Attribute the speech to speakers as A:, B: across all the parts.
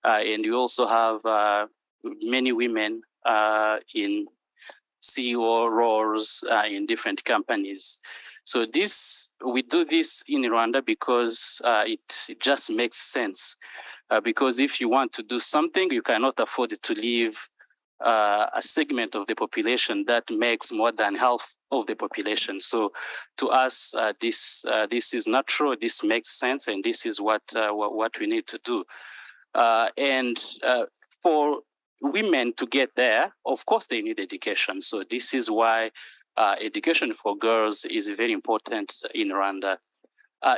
A: and we also have many women in CEO roles in different companies. So we do this in Rwanda because it just makes sense. Because if you want to do something, you cannot afford to leave a segment of the population that makes more than half of the population. So to us, this is natural, this makes sense, and this is what we need to do. And for women to get there, of course, they need education. So this is why education for girls is very important in Rwanda.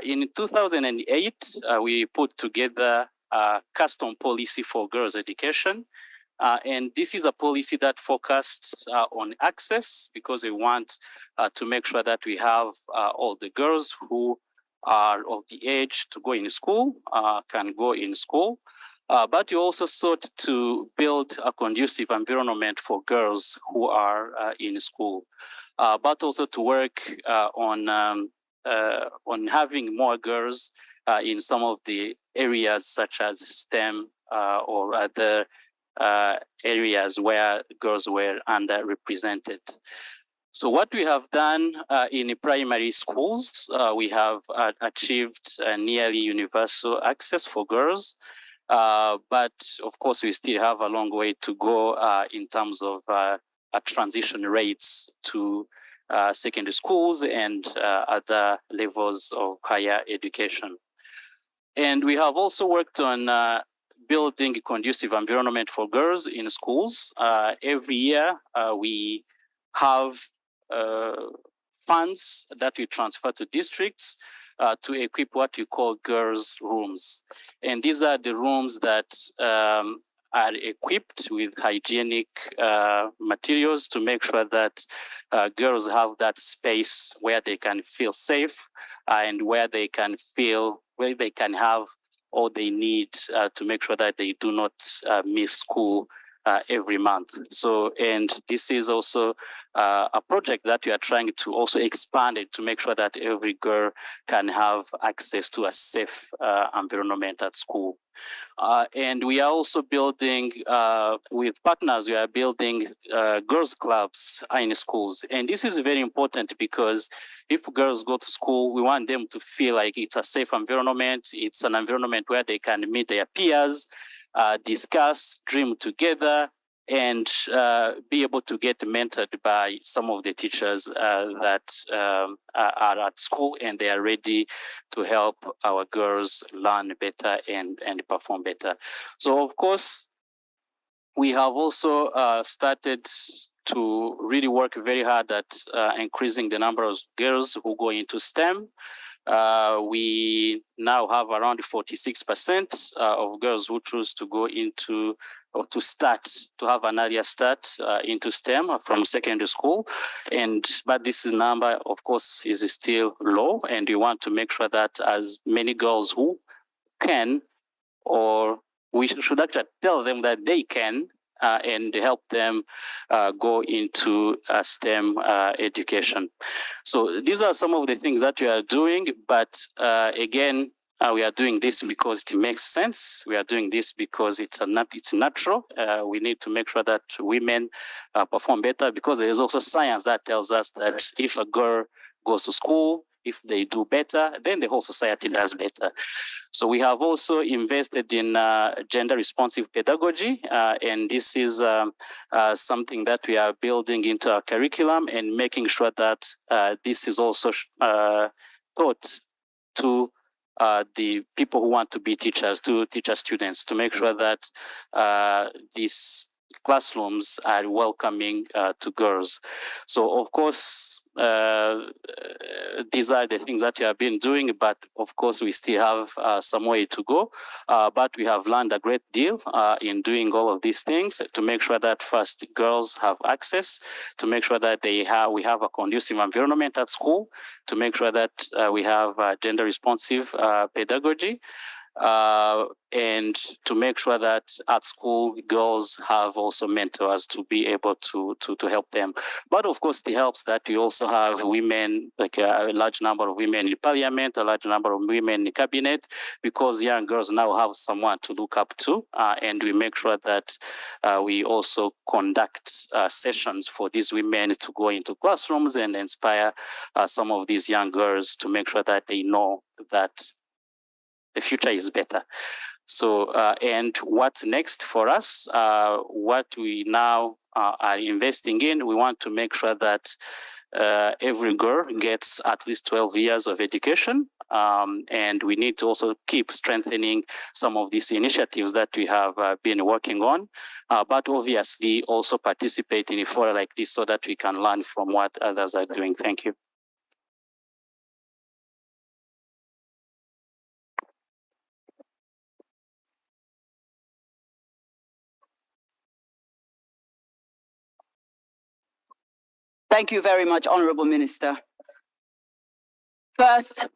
A: In 2008, we put together a custom policy for girls' education. And this is a policy that focused on access, because we want to make sure that we have all the girls who are of the age to go in school, can go in school. But we also sought to build a conducive environment for girls who are in school, but also to work on having more girls in some of the areas such as STEM or other areas where girls were underrepresented. So what we have done in primary schools, we have achieved nearly universal access for girls. But of course, we still have a long way to go in terms of transition rates to secondary schools and other levels of higher education. And we have also worked on building a conducive environment for girls in schools. Every year, we have funds that we transfer to districts to equip what we call girls' rooms. And these are the rooms that are equipped with hygienic materials to make sure that girls have that space where they can feel safe and where they can have all they need to make sure that they do not miss school every month. So, and this is also a project that we are trying to also expand it to make sure that every girl can have access to a safe environment at school. And we are also building, with partners, we are building girls' clubs in schools. And this is very important because if girls go to school, we want them to feel like it's a safe environment. It's an environment where they can meet their peers, discuss, dream together, and be able to get mentored by some of the teachers that are at school, and they are ready to help our girls learn better and perform better. So, of course, we have also started to really work very hard at increasing the number of girls who go into STEM. We now have around 46% of girls who choose to go into or to have an earlier start into STEM from secondary school. But this number, of course, is still low, and we want to make sure that as many girls who can, or we should actually tell them that they can, and help them go into STEM education. So these are some of the things that we are doing, but again, we are doing this because it makes sense. We are doing this because it's natural. We need to make sure that women perform better, because there is also science that tells us that if a girl goes to school, if they do better, then the whole society does better. So we have also invested in gender responsive pedagogy, and this is something that we are building into our curriculum and making sure that this is also taught to the people who want to be teachers, to teach our students, to make sure that these classrooms are welcoming to girls. So, of course, these are the things that we have been doing, but of course we still have some way to go. But we have learned a great deal in doing all of these things to make sure that first girls have access, to make sure that we have a conducive environment at school, to make sure that we have gender responsive pedagogy. and to make sure that at school girls have also mentors to be able to help them. But of course, it helps that we also have women, like a large number of women in parliament, a large number of women in the cabinet, because young girls now have someone to look up to, and we make sure that we also conduct sessions for these women to go into classrooms and inspire some of these young girls to make sure that they know that the future is better. So, and what's next for us? What we now are investing in, we want to make sure that every girl gets at least 12 years of education. And we need to also keep strengthening some of these initiatives that we have been working on, but obviously also participate in a forum like this so that we can learn from what others are doing. Thank you.
B: Thank you very much, Honourable Minister. First,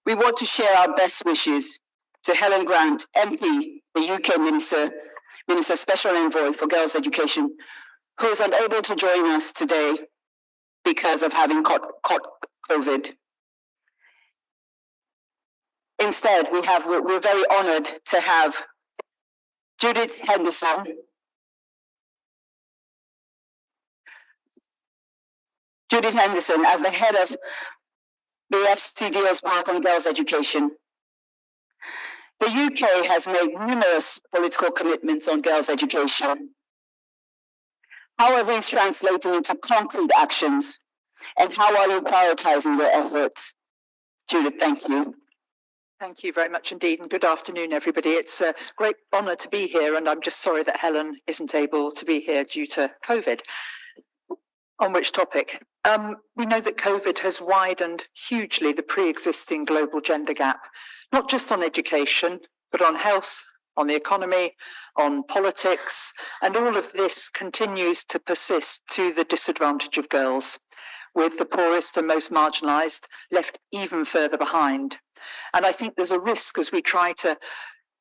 B: we want to share our best wishes to Helen Grant, MP, the UK Minister Special Envoy for Girls' Education, who is unable to join us today because of having caught COVID. Instead, we're very honoured to have Judith Henderson, as the head of the FCDO's work on girls' education. The UK has made numerous political commitments on girls' education. How are these translating into concrete actions? And how are you prioritising their efforts? Judith, thank you.
C: Thank you very much indeed, and good afternoon, everybody. It's a great honour to be here, and I'm just sorry that Helen isn't able to be here due to COVID. On which topic? We know that COVID has widened hugely the pre-existing global gender gap, not just on education, but on health, on the economy, on politics, and all of this continues to persist to the disadvantage of girls, with the poorest and most marginalised left even further behind. And I think there's a risk as we try to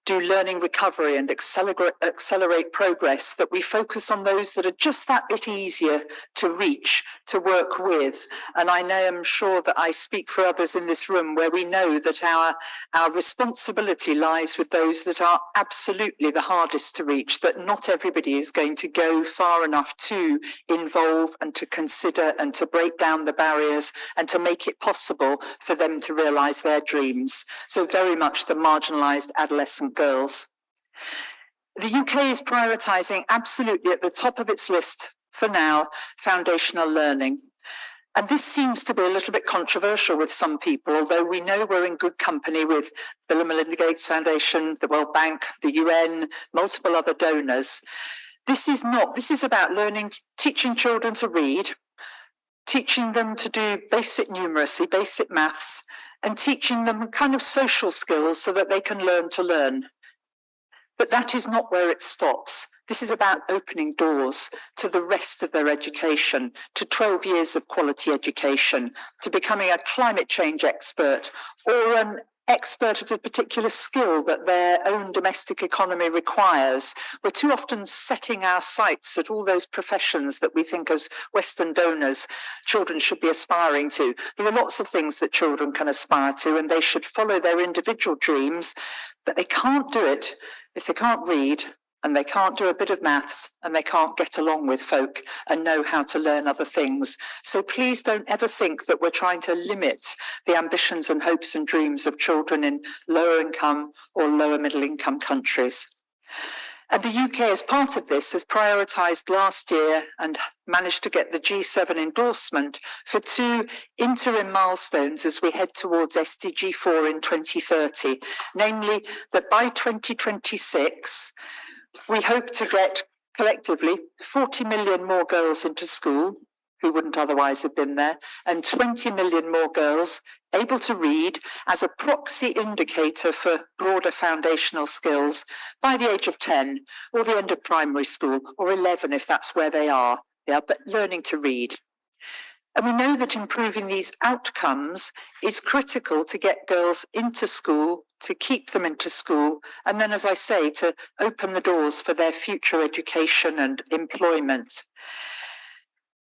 C: do learning recovery and accelerate progress that we focus on those that are just that bit easier to reach, to work with. And I am sure that I speak for others in this room where we know that our responsibility lies with those that are absolutely the hardest to reach, that not everybody is going to go far enough to involve and to consider and to break down the barriers and to make it possible for them to realise their dreams. So very much the marginalised adolescent girls. The UK is prioritising absolutely at the top of its list for now, foundational learning. And this seems to be a little bit controversial with some people, although we know we're in good company with Bill and Melinda Gates Foundation, the World Bank, the UN, multiple other donors. This is about learning, teaching children to read, teaching them to do basic numeracy, basic maths, and teaching them kind of social skills so that they can learn to learn. But that is not where it stops. This is about opening doors to the rest of their education, to 12 years of quality education, to becoming a climate change expert or an expert at a particular skill that their own domestic economy requires. We're too often setting our sights at all those professions that we think as Western donors children should be aspiring to. There are lots of things that children can aspire to, and they should follow their individual dreams, but they can't do it if they can't read, and they can't do a bit of maths, and they can't get along with folk and know how to learn other things. So please don't ever think that we're trying to limit the ambitions and hopes and dreams of children in lower income or lower middle income countries. And the UK, as part of this, has prioritised last year and managed to get the G7 endorsement for 2 interim milestones as we head towards SDG 4 in 2030, namely that by 2026, we hope to get collectively 40 million more girls into school who wouldn't otherwise have been there, and 20 million more girls able to read as a proxy indicator for broader foundational skills by the age of 10 or the end of primary school, or 11 if that's where they are, but learning to read. And we know that improving these outcomes is critical to get girls into school, to keep them into school, and then, as I say, to open the doors for their future education and employment.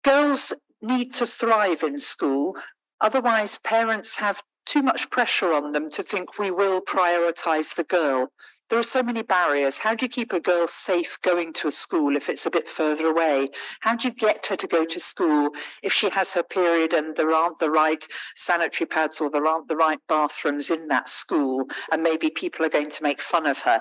C: Girls need to thrive in school, otherwise parents have too much pressure on them to think we will prioritise the girl. There are so many barriers. How do you keep a girl safe going to a school if it's a bit further away? How do you get her to go to school if she has her period and there aren't the right sanitary pads or there aren't the right bathrooms in that school and maybe people are going to make fun of her?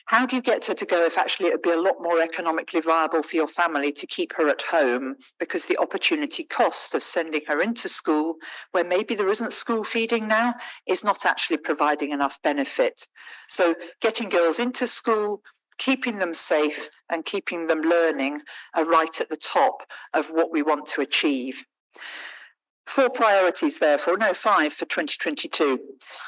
C: How do you get her to go if actually it would be a lot more economically viable for your family to keep her at home, because the opportunity cost of sending her into school where maybe there isn't school feeding now is not actually providing enough benefit. So getting girls into school, keeping them safe and keeping them learning are right at the top of what we want to achieve. 4 priorities, therefore, no 5 for 2022.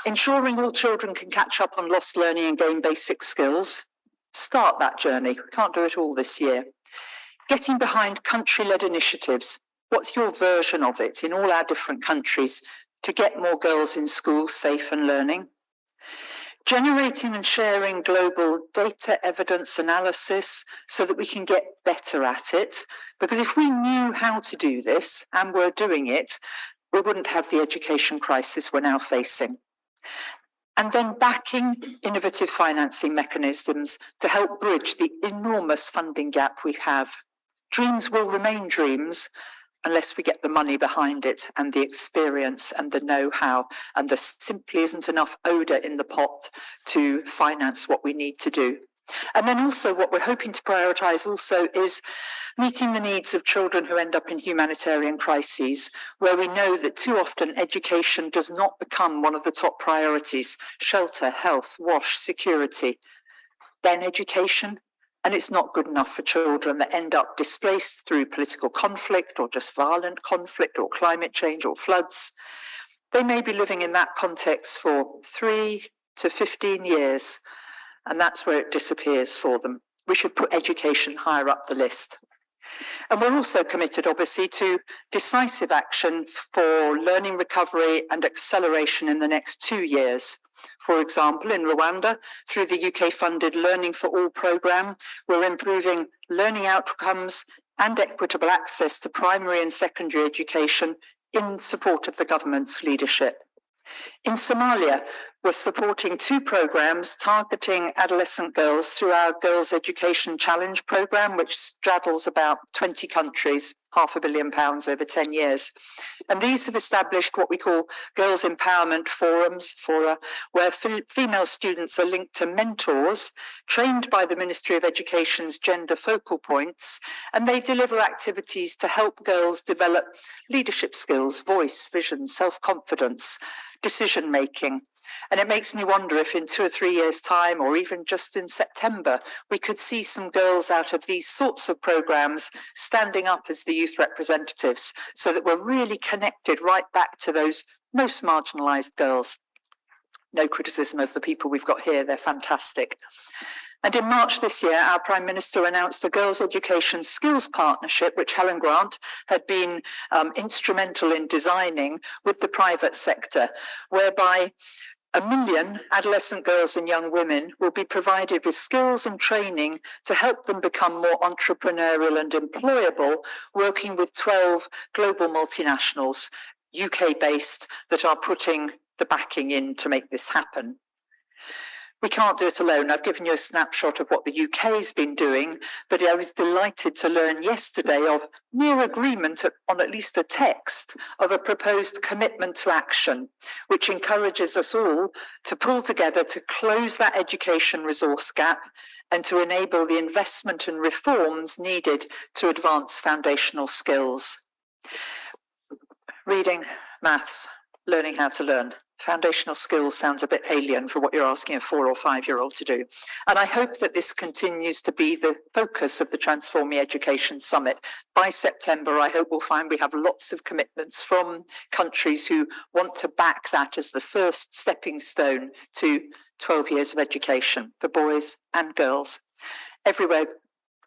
C: Ensuring all children can catch up on lost learning and gain basic skills. Start that journey. We can't do it all this year. Getting behind country-led initiatives. What's your version of it in all our different countries to get more girls in school safe and learning? Generating and sharing global data evidence analysis so that we can get better at it. Because if we knew how to do this and were doing it, we wouldn't have the education crisis we're now facing. And then backing innovative financing mechanisms to help bridge the enormous funding gap we have. Dreams will remain dreams unless we get the money behind it and the experience and the know-how, and there simply isn't enough odour in the pot to finance what we need to do. And then also what we're hoping to prioritise also is meeting the needs of children who end up in humanitarian crises, where we know that too often education does not become one of the top priorities: shelter, health, wash, security, then education. And it's not good enough for children that end up displaced through political conflict or just violent conflict or climate change or floods. They may be living in that context for 3 to 15 years, and that's where it disappears for them. We should put education higher up the list. And we're also committed, obviously, to decisive action for learning recovery and acceleration in the next 2 years. For example, in Rwanda, through the UK-funded Learning for All programme, we're improving learning outcomes and equitable access to primary and secondary education in support of the government's leadership. In Somalia, we're supporting 2 programmes targeting adolescent girls through our Girls Education Challenge programme, which straddles about 20 countries, £500 million over 10 years. And these have established what we call girls' empowerment forums, where female students are linked to mentors trained by the Ministry of Education's gender focal points, and they deliver activities to help girls develop leadership skills, voice, vision, self-confidence, decision-making. And it makes me wonder if in 2 or 3 years' time, or even just in September, we could see some girls out of these sorts of programmes standing up as the youth representatives, so that we're really connected right back to those most marginalised girls. No criticism of the people we've got here, they're fantastic. And in March this year, our Prime Minister announced a Girls' Education Skills Partnership, which Helen Grant had been instrumental in designing with the private sector, whereby 1 million adolescent girls and young women will be provided with skills and training to help them become more entrepreneurial and employable, working with 12 global multinationals, UK-based, that are putting the backing in to make this happen. We can't do it alone. I've given you a snapshot of what the UK has been doing, but I was delighted to learn yesterday of near agreement on at least a text of a proposed commitment to action, which encourages us all to pull together to close that education resource gap and to enable the investment and reforms needed to advance foundational skills. Reading, maths, learning how to learn. Foundational skills sounds a bit alien for what you're asking a 4 or 5-year-old to do. And I hope that this continues to be the focus of the Transforming Education Summit. By September, I hope we'll find we have lots of commitments from countries who want to back that as the first stepping stone to 12 years of education for boys and girls everywhere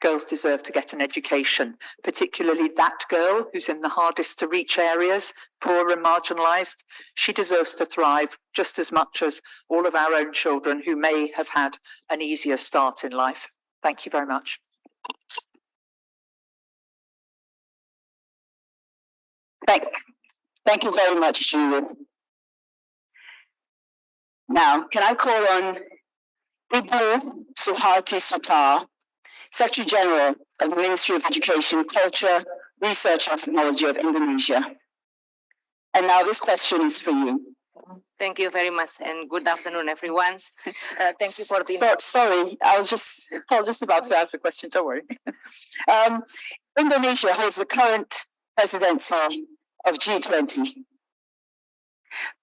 C: girls deserve to get an education, particularly that girl who's in the hardest to reach areas, poor and marginalised. She deserves to thrive just as much as all of our own children who may have had an easier start in life. Thank you very much.
B: Thank you very much, Julie. Now, can I call on Ibu Suharti Sutar, Secretary General of the Ministry of Education, Culture, Research and Technology of Indonesia. And now this question is for you.
D: Thank you very much, and good afternoon, everyone. Thank you for the...
B: sorry, I was just about to ask a question, don't worry. Indonesia holds the current presidency of G20.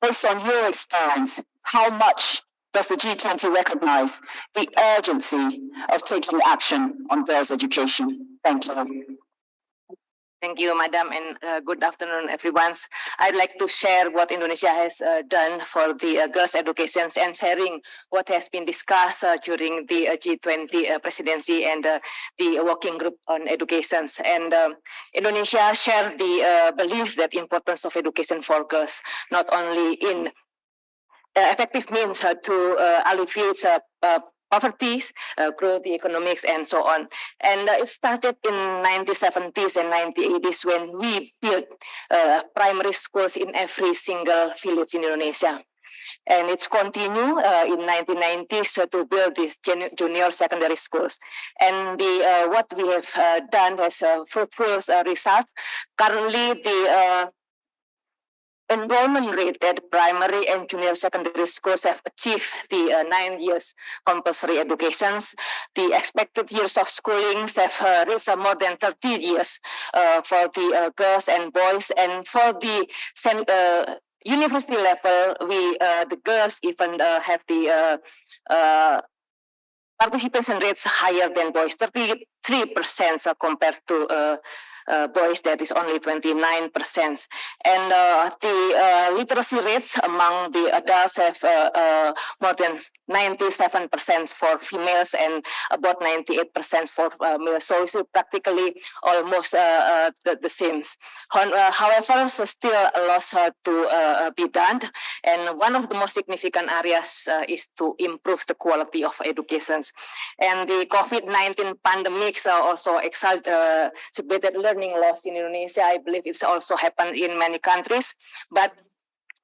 B: Based on your experience, how much does the G20 recognize the urgency of taking action on girls' education? Thank you.
D: Thank you, Madam, and good afternoon, everyone. I'd like to share what Indonesia has done for the girls' education and sharing what has been discussed during the G20 presidency and the working group on education. And Indonesia shared the belief that importance of education for girls, not only in effective means to alleviate poverty, grow the economics, and so on. And it started in 1970s and 1980s when we built primary schools in every single village in Indonesia. And it's continued in 1990s to build these junior secondary schools. And the what we have done has fruitful result. Currently, the enrollment rate at primary and junior secondary schools have achieved the 9 years compulsory educations. The expected years of schooling have reached more than 30 years for the girls and boys. And for the university level, the girls even have the participation rates higher than boys, 33% compared to boys, that is only 29%. And the literacy rates among the adults have more than 97% for females and about 98% for males. So it's practically almost the same. However, still a lot to be done. And one of the most significant areas is to improve the quality of education. And the COVID-19 pandemic also exacerbated learning loss in Indonesia. I believe it's also happened in many countries, but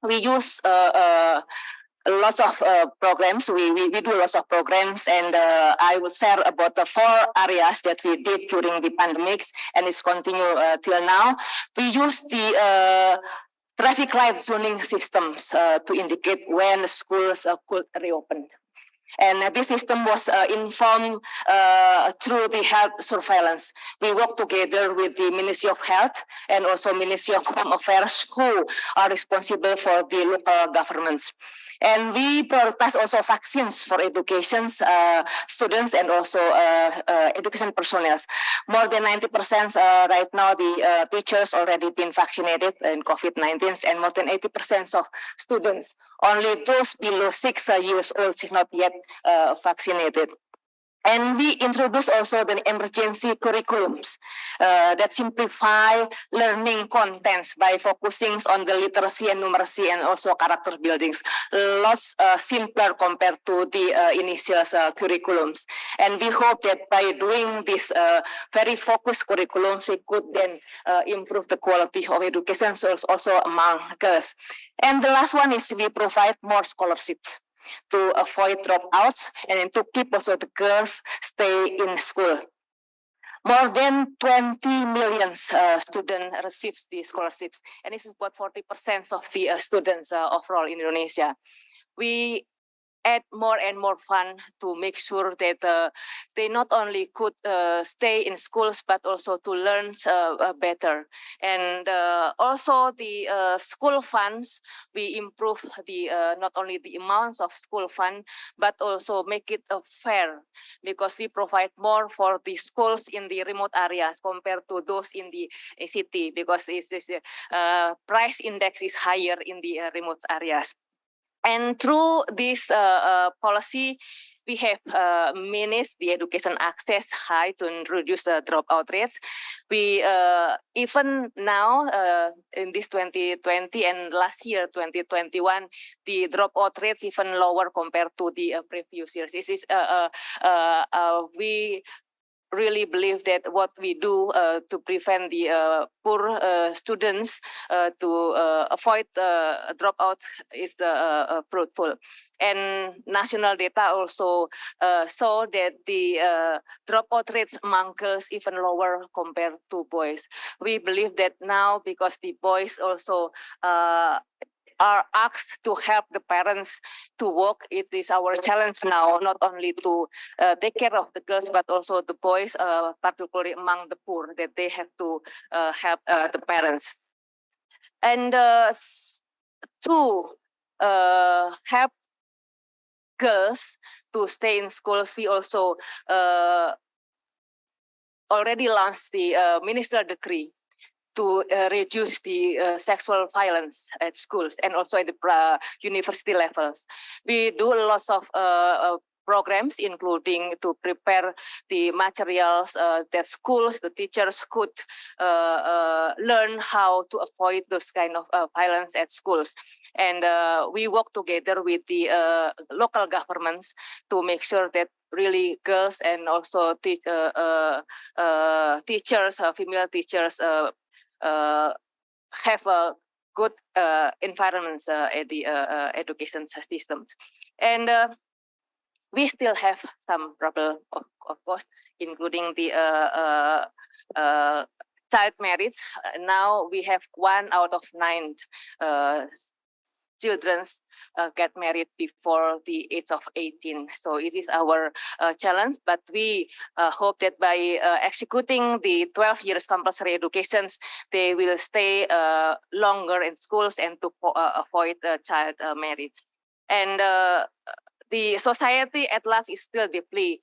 D: we use lots of programs. We do lots of programs, and I will share about the 4 areas that we did during the pandemics, and it's continue till now. We use the traffic light zoning systems to indicate when schools could reopen. And this system was informed through the health surveillance. We work together with the Ministry of Health and also Ministry of Home Affairs, who are responsible for the local governments. And we prioritize also vaccines for education students and also education personnel. More than 90% right now, the teachers already been vaccinated in COVID-19, and more than 80% of students, only those below 6 years old, is not yet vaccinated. And we introduce also the emergency curriculums that simplify learning contents by focusing on the literacy and numeracy and also character buildings. Lots simpler compared to the initial curriculums. And we hope that by doing this very focused curriculums, we could then improve the quality of education also among girls. And the last one is we provide more scholarships to avoid dropouts and to keep also the girls stay in school. More than 20 million students receive the scholarships, and this is about 40% of the students overall in Indonesia. We add more and more fun to make sure that they not only could stay in schools, but also to learn better. And also the school funds, we improve the not only the amounts of school fund, but also make it fair, because we provide more for the schools in the remote areas compared to those in the city, because this price index is higher in the remote areas. And through this policy, we have managed the education access high to reduce the dropout rates. We even now in this 2020 and last year 2021, the dropout rates even lower compared to the previous years. This is we really believe that what we do to prevent the poor students to avoid dropout is fruitful. And national data also show that the dropout rates among girls even lower compared to boys. We believe that now because the boys also are asked to help the parents to work. It is our challenge now, not only to take care of the girls, but also the boys, particularly among the poor, that they have to help the parents. And to help girls to stay in schools, we also already launched the ministerial decree to reduce the sexual violence at schools and also at the university levels. We do lots of programs, including to prepare the materials that schools, the teachers could learn how to avoid those kind of violence at schools. And we work together with the local governments to make sure that really girls and also teachers, female teachers, have a good environments at the education systems. And we still have some problem, of course, including the child marriage. Now we have 1 out of 9 children get married before the age of 18. So it is our challenge, but we hope that by executing the 12 years compulsory educations, they will stay longer in schools and to avoid child marriage. And the society at large is still deeply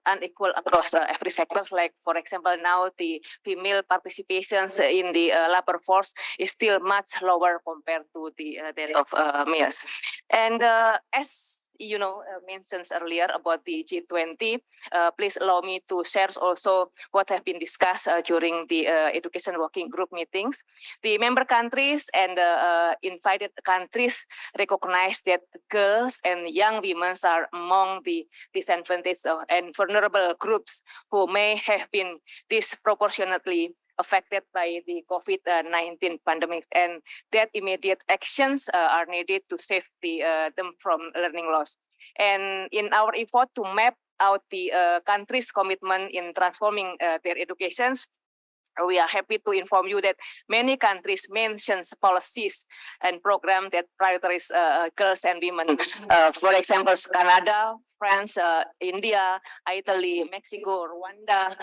D: unequal across every sector. Like, for example, now the female participations in the labor force is still much lower compared to the that of males. And as you know, mentioned earlier about the G20, please allow me to share also what have been discussed during the education working group meetings. The member countries and invited countries recognize that girls and young women are among the disadvantaged and vulnerable groups who may have been disproportionately affected by the COVID-19 pandemic, and that immediate actions are needed to save them from learning loss. And in our effort to map out the country's commitment in transforming their educations, we are happy to inform you that many countries mention policies and programs that prioritize girls and women. For example, Canada, France, India, Italy, Mexico, Rwanda,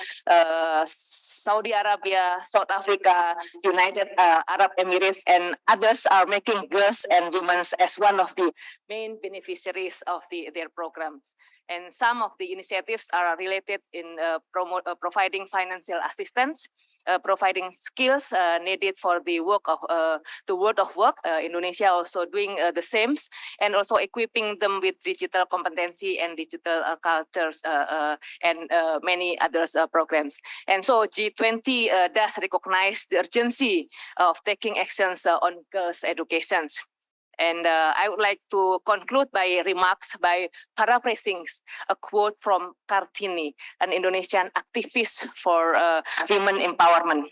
D: Saudi Arabia, South Africa, United Arab Emirates, and others are making girls and women as one of the main beneficiaries of their programs. And some of the initiatives are related in providing financial assistance, providing skills needed for the work of the world of work. Indonesia also doing the same, and also equipping them with digital competency and digital cultures and many others programs. And so G20 does recognize the urgency of taking actions on girls' education. And I would like to conclude my remarks by paraphrasing a quote from Kartini, an Indonesian activist for women empowerment.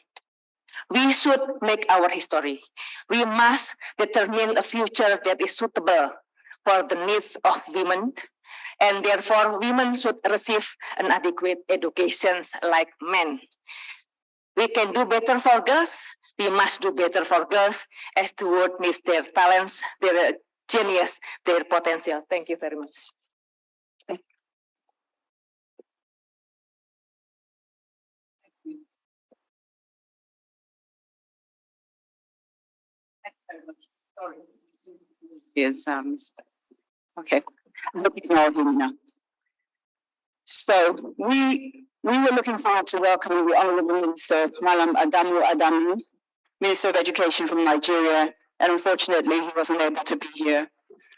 D: We should make our history. We must determine a future that is suitable for the needs of women, and therefore women should receive an adequate education like men. We can do better for girls. We must do better for girls as the world needs their talents, their genius, their potential. Thank you very much.
B: Yes, okay. I'm looking at him now. So we were looking forward to welcoming the Honourable Minister, Malam Adamu Adamu, Minister of Education from Nigeria, and unfortunately he wasn't able to be here.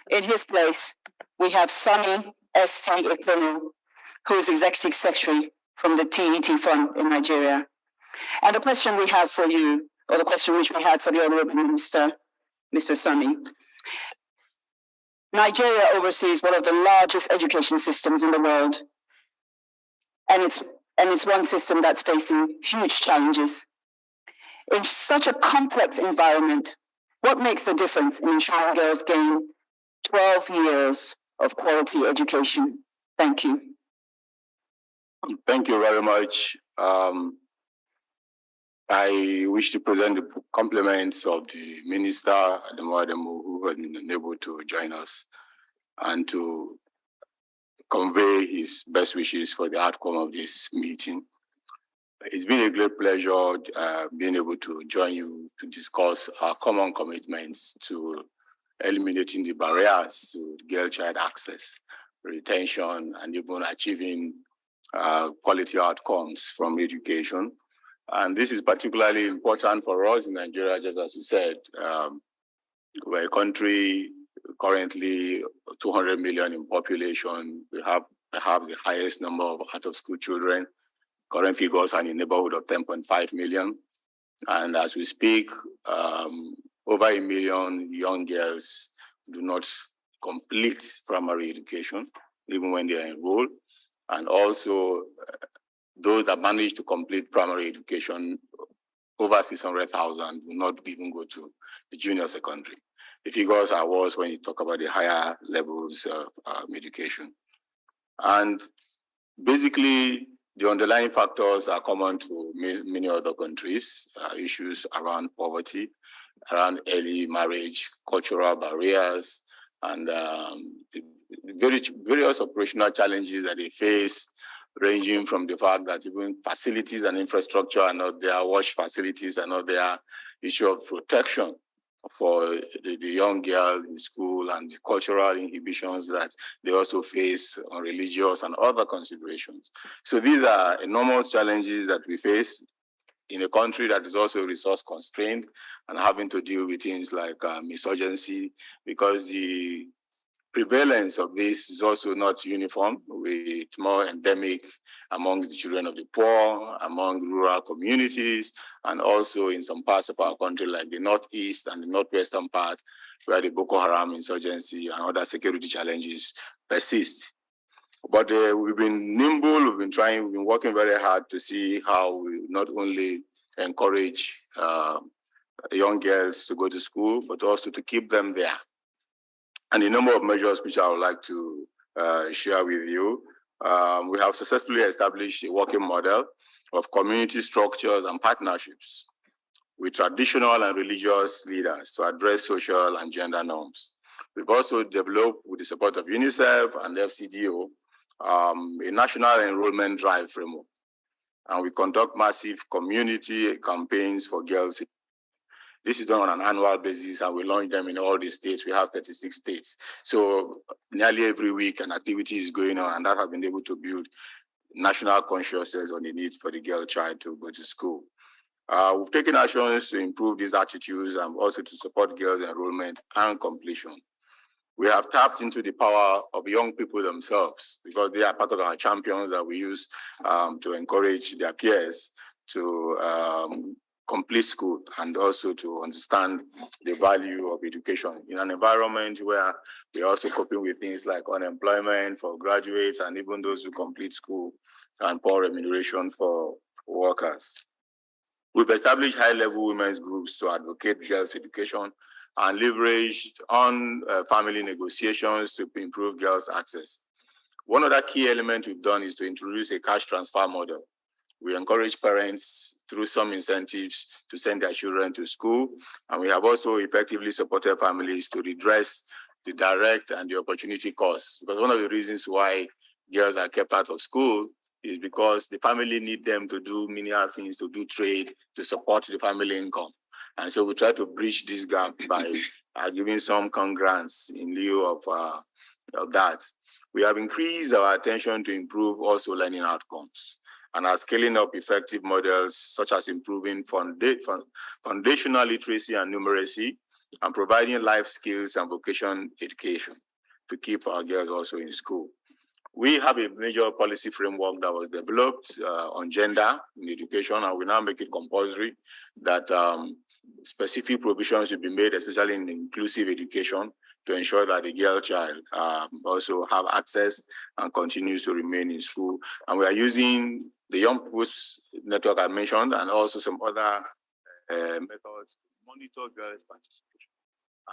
B: In his place, we have sunny, S.T. Ekponu, who is Executive Secretary from the TET Fund in Nigeria. And the question we have for you, or the question which we had for the Honorable Minister, Mr. Sami. Nigeria oversees one of the largest education systems in the world. And it's one system that's facing huge challenges. In such a complex environment, what makes the difference in ensuring girls gain 12 years of quality education? Thank you.
E: Thank you very much. I wish to present the compliments of the Minister, Ademo, who has been unable to join us, and to convey his best wishes for the outcome of this meeting. It's been a great pleasure being able to join you to discuss our common commitments to eliminating the barriers to girl-child access, retention, and even achieving quality outcomes from education. And this is particularly important for us in Nigeria, just as you said. We're a country currently 200 million in population. We have perhaps the highest number of out-of-school children. Current figures are in the neighborhood of 10.5 million. And as we speak, over 1 million young girls do not complete primary education, even when they are enrolled. And also, those that manage to complete primary education, over 600,000 will not even go to the junior secondary. The figures are worse when you talk about the higher levels of education. And basically, the underlying factors are common to many other countries, issues around poverty, around early marriage, cultural barriers, and various operational challenges that they face, ranging from the fact that even facilities and infrastructure are not there, wash facilities are not there, issue of protection for the young girl in school, and the cultural inhibitions that they also face on religious and other considerations. So these are enormous challenges that we face in a country that is also resource constrained and having to deal with things like misogyny, because the prevalence of this is also not uniform, with more endemic among the children of the poor, among rural communities, and also in some parts of our country like the northeast and the northwestern part, where the Boko Haram insurgency and other security challenges persist. But we've been nimble, we've been working very hard to see how we not only encourage young girls to go to school, but also to keep them there. And a number of measures which I would like to share with you. We have successfully established a working model of community structures and partnerships with traditional and religious leaders to address social and gender norms. We've also developed, with the support of UNICEF and FCDO, a national enrollment drive framework. And we conduct massive community campaigns for girls. This is done on an annual basis, and we launch them in all the states. We have 36 states. So nearly every week an activity is going on, and that has been able to build national consciousness on the need for the girl child to go to school. We've taken actions to improve these attitudes and also to support girls' enrollment and completion. We have tapped into the power of young people themselves, because they are part of our champions that we use to encourage their peers to complete school and also to understand the value of education in an environment where we're also coping with things like unemployment for graduates and even those who complete school and poor remuneration for workers. We've established high-level women's groups to advocate girls' education and leveraged on family negotiations to improve girls' access. One other key element we've done is to introduce a cash transfer model. We encourage parents through some incentives to send their children to school, and we have also effectively supported families to redress the direct and the opportunity costs. Because one of the reasons why girls are kept out of school is because the family need them to do many other things, to do trade, to support the family income. And so we try to bridge this gap by giving some grants in lieu of that. We have increased our attention to improve also learning outcomes and are scaling up effective models such as improving foundational literacy and numeracy and providing life skills and vocational education to keep our girls also in school. We have a major policy framework that was developed on gender in education, and we now make it compulsory that specific provisions will be made, especially in inclusive education, to ensure that the girl child also have access and continues to remain in school. And we are using the Young People's Network I mentioned, and also some other methods to monitor girls' participation,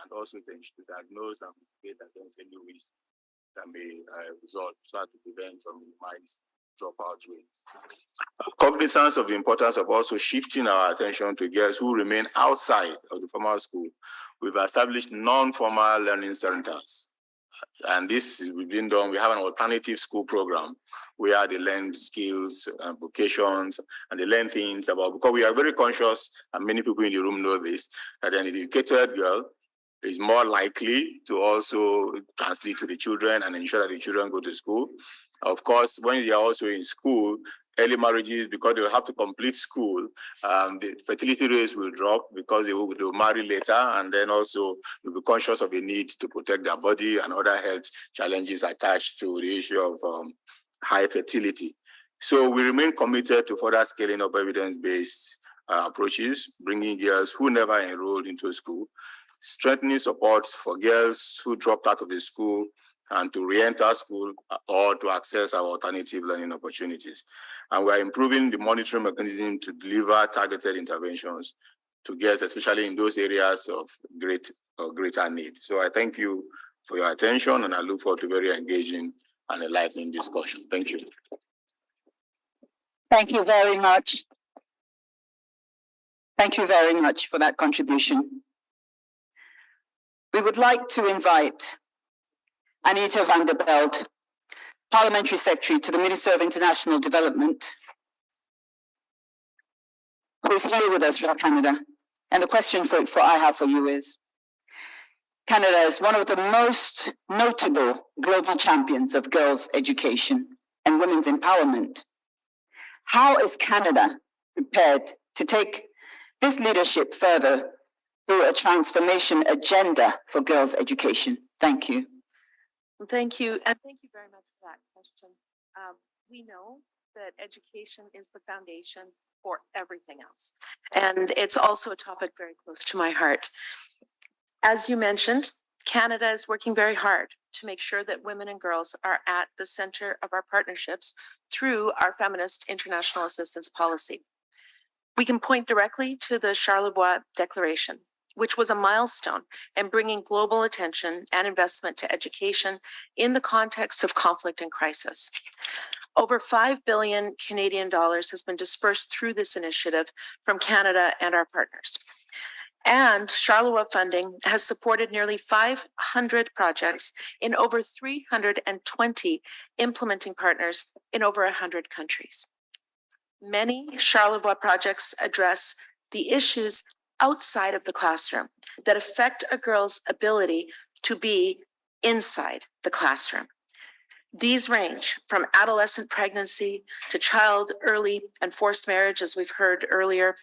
E: and also to diagnose and mitigate against any risk that may result, so as to prevent or minimize dropout rates. Cognizance of the importance of also shifting our attention to girls who remain outside of the formal school, we've established non-formal learning centers. And this is being done. We have an alternative school program where they learn skills and vocations, and they learn things about, because we are very conscious, and many people in the room know this, that an educated girl is more likely to also translate to the children and ensure that the children go to school. Of course, when they are also in school, early marriages, because they will have to complete school, the fertility rates will drop because they will marry later, and then also will be conscious of the need to protect their body and other health challenges attached to the issue of high fertility. So we remain committed to further scaling up evidence-based approaches, bringing girls who never enrolled into school, strengthening support for girls who dropped out of the school and to re-enter school or to access our alternative learning opportunities. And we're improving the monitoring mechanism to deliver targeted interventions to girls, especially in those areas of greater need. So I thank you for your attention, and I look forward to very engaging and enlightening discussion. Thank you.
B: Thank you very much. Thank you very much for that contribution. We would like to invite Anita van der Belt, Parliamentary Secretary to the Minister of International Development, who is here with us from Canada. And the question I have for you is, Canada is one of the most notable global champions of girls' education and women's empowerment. How is Canada prepared to take this leadership further through a transformation agenda for girls' education? Thank you.
F: Thank you, and thank you very much for that question. We know that education is the foundation for everything else, and it's also a topic very close to my heart. As you mentioned, Canada is working very hard to make sure that women and girls are at the center of our partnerships through our feminist international assistance policy. We can point directly to the Charlevoix Declaration, which was a milestone in bringing global attention and investment to education in the context of conflict and crisis. Over 5 billion Canadian dollars has been dispersed through this initiative from Canada and our partners. And Charlevoix funding has supported nearly 500 projects in over 320 implementing partners in over 100 countries. Many Charlevoix projects address the issues outside of the classroom that affect a girl's ability to be inside the classroom. These range from adolescent pregnancy to child early and forced marriage, as we've heard earlier,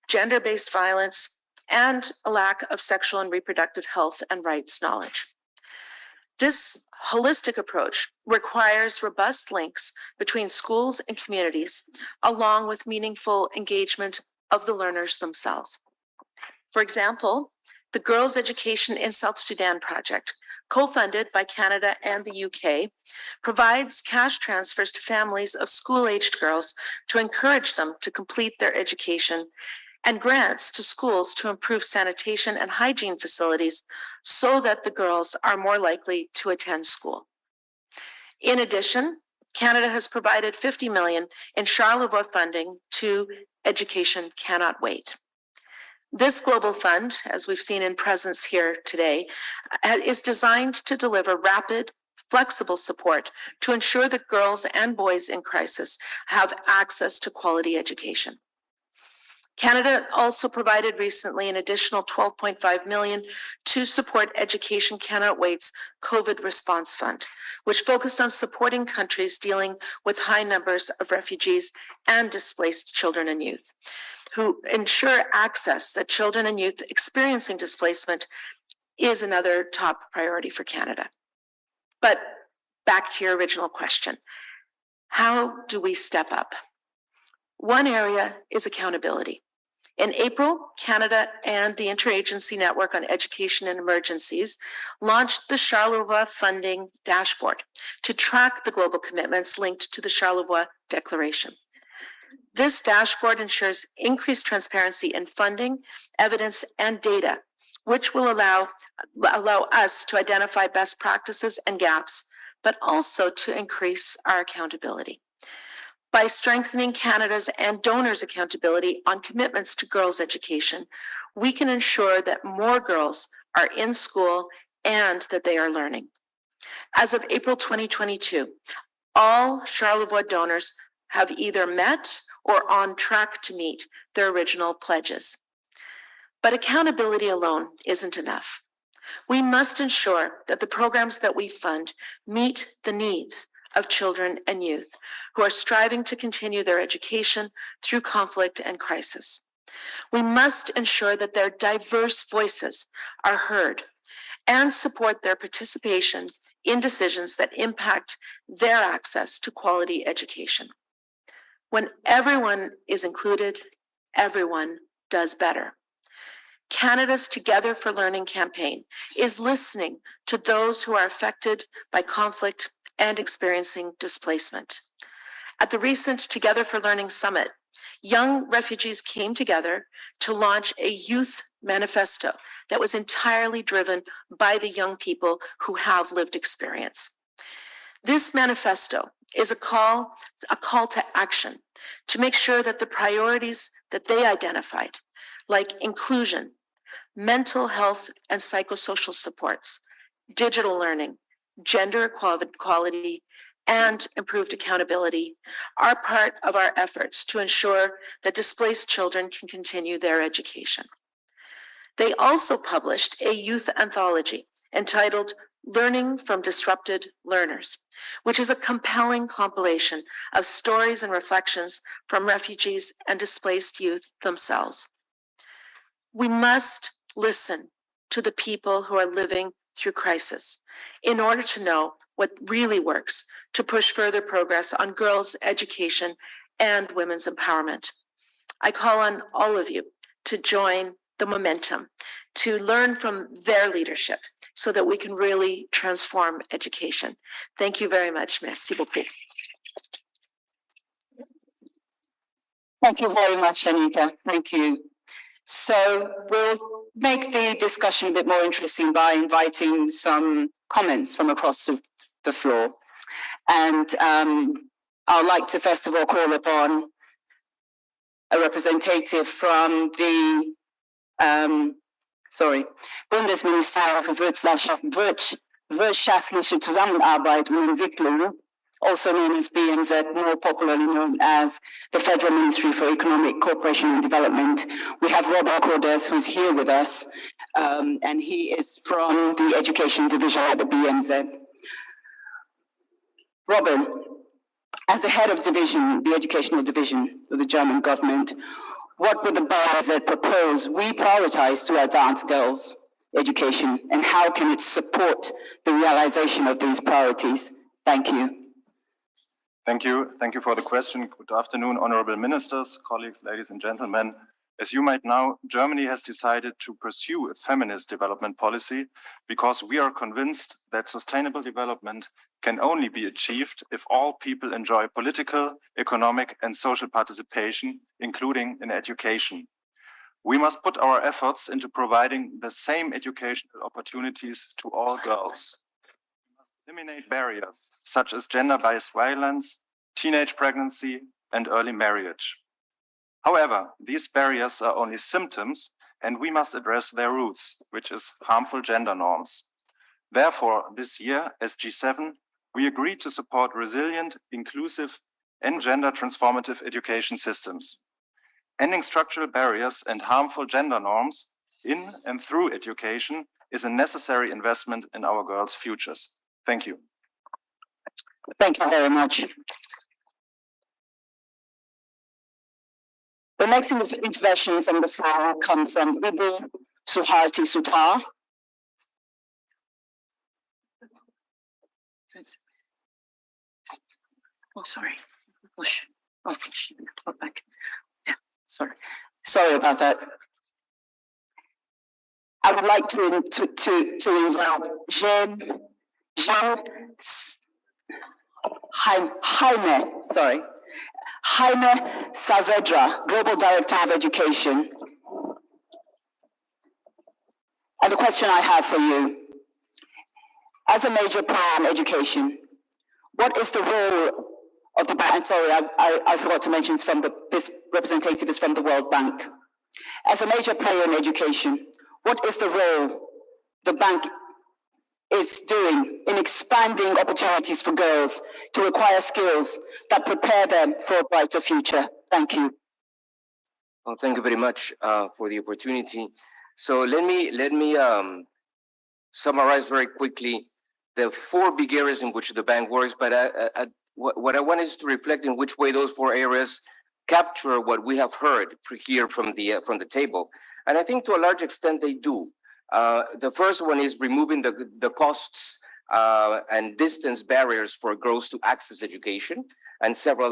F: gender-based violence, and a lack of sexual and reproductive health and rights knowledge. This holistic approach requires robust links between schools and communities, along with meaningful engagement of the learners themselves. For example, the Girls' Education in South Sudan project, co-funded by Canada and the UK, provides cash transfers to families of school-aged girls to encourage them to complete their education, and grants to schools to improve sanitation and hygiene facilities so that the girls are more likely to attend school. In addition, Canada has provided $50 million in Charlevoix funding to Education Cannot Wait. This global fund, as we've seen in presence here today, is designed to deliver rapid, flexible support to ensure that girls and boys in crisis have access to quality education. Canada also provided recently an additional $12.5 million to support Education Cannot Wait's COVID Response Fund, which focused on supporting countries dealing with high numbers of refugees and displaced children and youth, who ensure access that children and youth experiencing displacement is another top priority for Canada. But back to your original question. How do we step up? One area is accountability. In April, Canada and the Interagency Network on Education and Emergencies launched the Charlevoix Funding Dashboard to track the global commitments linked to the Charlevoix Declaration. This dashboard ensures increased transparency in funding, evidence, and data, which will allow us to identify best practices and gaps, but also to increase our accountability. By strengthening Canada's and donors' accountability on commitments to girls' education, we can ensure that more girls are in school and that they are learning. As of April 2022, all Charlevoix donors have either met or on track to meet their original pledges. But accountability alone isn't enough. We must ensure that the programs that we fund meet the needs of children and youth who are striving to continue their education through conflict and crisis. We must ensure that their diverse voices are heard and support their participation in decisions that impact their access to quality education. When everyone is included, everyone does better. Canada's Together for Learning campaign is listening to those who are affected by conflict and experiencing displacement. At the recent Together for Learning Summit, young refugees came together to launch a youth manifesto that was entirely driven by the young people who have lived experience. This manifesto is a call to action to make sure that the priorities that they identified, like inclusion, mental health and psychosocial supports, digital learning, gender equality, and improved accountability, are part of our efforts to ensure that displaced children can continue their education. They also published a youth anthology entitled Learning from Disrupted Learners, which is a compelling compilation of stories and reflections from refugees and displaced youth themselves. We must listen to the people who are living through crisis in order to know what really works to push further progress on girls' education and women's empowerment. I call on all of you to join the momentum, to learn from their leadership so that we can really transform education. Thank you very much. Merci beaucoup.
B: Thank you very much, Anita. Thank you. So we'll make the discussion a bit more interesting by inviting some comments from across the floor. And I'd like to first of all call upon a representative from the Bundesministerium für wirtschaftliche Zusammenarbeit und Entwicklung, also known as BMZ, more popularly known as the Federal Ministry for Economic Cooperation and Development. We have Robert Cordes, who's here with us, and he is from the Education Division at the BMZ. Robin, as the head of division, the Educational Division of the German government, what would the BMZ propose we prioritize to advance girls' education, and how can it support the realization of these priorities? Thank you.
G: Thank you. Thank you for the question. Good afternoon, honorable ministers, colleagues, ladies and gentlemen. As you might know, Germany has decided to pursue a feminist development policy because we are convinced that sustainable development can only be achieved if all people enjoy political, economic, and social participation, including in education. We must put our efforts into providing the same educational opportunities to all girls. We must eliminate barriers such as gender-based violence, teenage pregnancy, and early marriage. However, these barriers are only symptoms, and we must address their roots, which is harmful gender norms. Therefore, this year, as G7, we agreed to support resilient, inclusive, and gender transformative education systems. Ending structural barriers and harmful gender norms in and through education is a necessary investment in our girls' futures. Thank you.
B: Thank you very much. The next intervention from the floor comes from Ibu Suharti Sutar. Oh, sorry. Push. Oh, push. Go back. Yeah, sorry. Sorry about that. I would like to invite Jaime Saavedra, Global Director of Education. And the question I have for you, as a major player in education, what is the role of the bank? And sorry, I forgot to mention this representative is from the World Bank. As a major player in education, what is the role the bank is doing in expanding opportunities for girls to acquire skills that prepare them for a brighter future? Thank you.
H: Well, thank you very much for the opportunity. So let me summarize very quickly the 4 big areas in which the bank works. But what I want is to reflect in which way those 4 areas capture what we have heard here from the table. And I think to a large extent they do. The first one is removing the costs and distance barriers for girls to access education. And several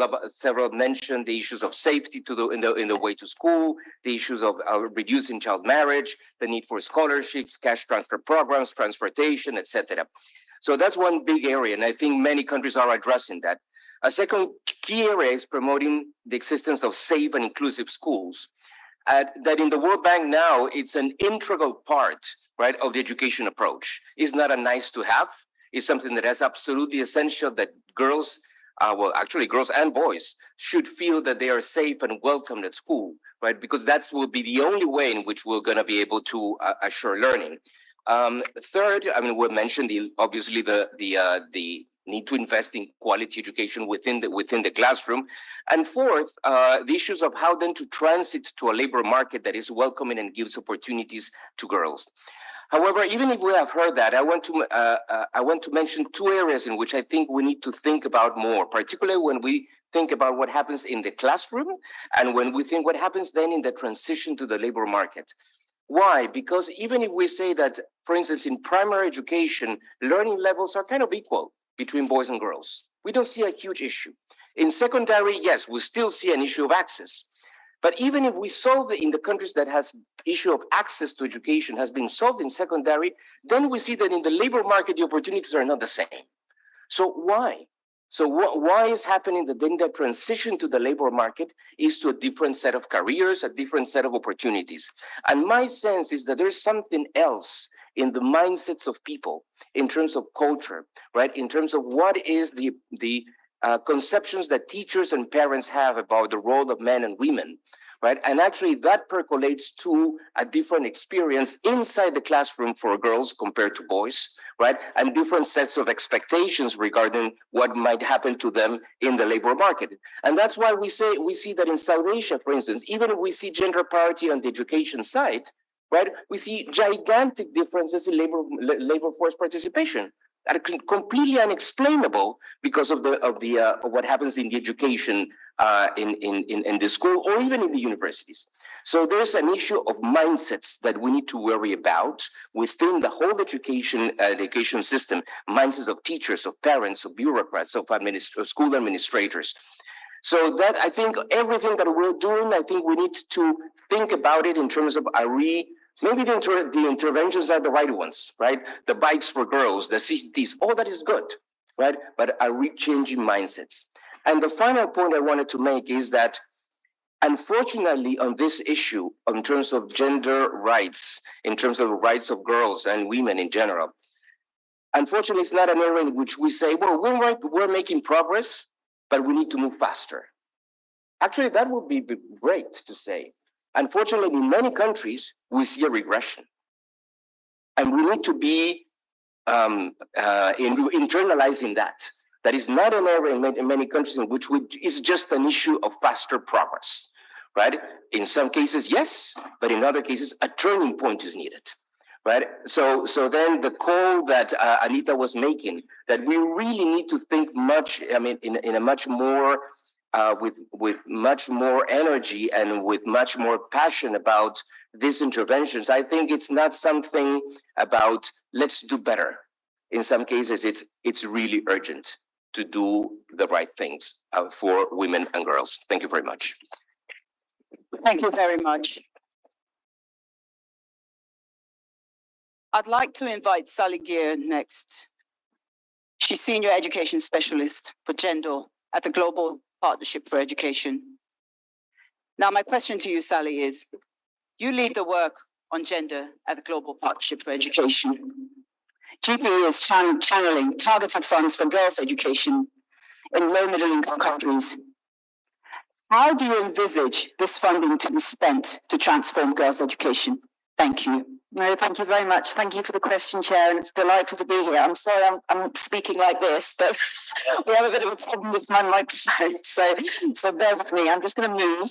H: mentioned the issues of safety in the way to school, the issues of reducing child marriage, the need for scholarships, cash transfer programs, transportation, etc. So that's one big area, and I think many countries are addressing that. A second key area is promoting the existence of safe and inclusive schools. That in the World Bank now, it's an integral part, right, of the education approach. It's not a nice to have. It's something that is absolutely essential that girls, girls and boys should feel that they are safe and welcomed at school, right? Because that will be the only way in which we're going to be able to assure learning. Third, I mean, we mentioned obviously the need to invest in quality education within the classroom. And fourth, the issues of how then to transit to a labor market that is welcoming and gives opportunities to girls. However, even if we have heard that, I want to mention 2 areas in which I think we need to think about more, particularly when we think about what happens in the classroom and when we think what happens then in the transition to the labor market. Why? Because even if we say that, for instance, in primary education, learning levels are kind of equal between boys and girls, we don't see a huge issue. In secondary, yes, we still see an issue of access. But even if we solve it in the countries that has issue of access to education has been solved in secondary, then we see that in the labor market, the opportunities are not the same. So why? So why is happening that then the transition to the labor market is to a different set of careers, a different set of opportunities? And my sense is that there's something else in the mindsets of people in terms of culture, right? In terms of what is the conceptions that teachers and parents have about the role of men and women, right? And actually that percolates to a different experience inside the classroom for girls compared to boys, right? And different sets of expectations regarding what might happen to them in the labor market. And that's why we see that in South Asia, for instance, even if we see gender parity on the education side, right? We see gigantic differences in labor force participation that are completely unexplainable because of what happens in the education in the school or even in the universities. So there's an issue of mindsets that we need to worry about within the whole education system, mindsets of teachers, of parents, of bureaucrats, of school administrators. So that I think everything that we're doing, I think we need to think about it in terms of maybe the interventions are the right ones, right? The bikes for girls, the CCTs, all that is good, right? But are we changing mindsets? And the final point I wanted to make is that, unfortunately, on this issue, in terms of gender rights, in terms of the rights of girls and women in general, unfortunately, it's not an area in which we say, well, we're making progress, but we need to move faster. Actually, that would be great to say. Unfortunately, in many countries, we see a regression. And we need to be internalizing that. That is not an area in many countries in which it's just an issue of faster progress, right? In some cases, yes, but in other cases, a turning point is needed, right? So then the call that Anita was making, that we really need to think in a much more, with much more energy and with much more passion about these interventions. I think it's not something about let's do better. In some cases, it's really urgent. to do the right things for women and girls. Thank you very much.
B: Thank you very much. I'd like to invite Sally Gear next. She's Senior Education Specialist for Gender at the Global Partnership for Education. Now, my question to you, Sally, is you lead the work on gender at the Global Partnership for Education. GPE is channeling targeted funds for girls' education in low middle income countries. How do you envisage this funding to be spent to transform girls' education? Thank you.
I: No, thank you very much. Thank you for the question, Chair, and it's delightful to be here. I'm sorry I'm speaking like this, but we have a bit of a problem with my microphone, so bear with me. I'm just going to move.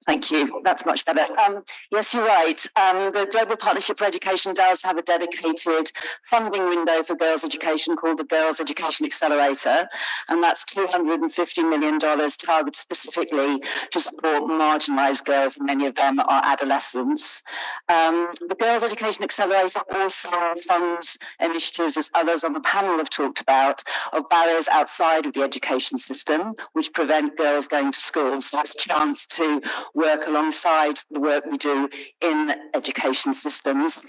I: Thank you. That's much better. Yes, you're right. The Global Partnership for Education does have a dedicated funding window for girls' education called the Girls' Education Accelerator, and that's $250 million targeted specifically to support marginalized girls, and many of them are adolescents. The Girls' Education Accelerator also funds initiatives, as others on the panel have talked about, of barriers outside of the education system, which prevent girls going to school. So that's a chance to work alongside the work we do in education systems.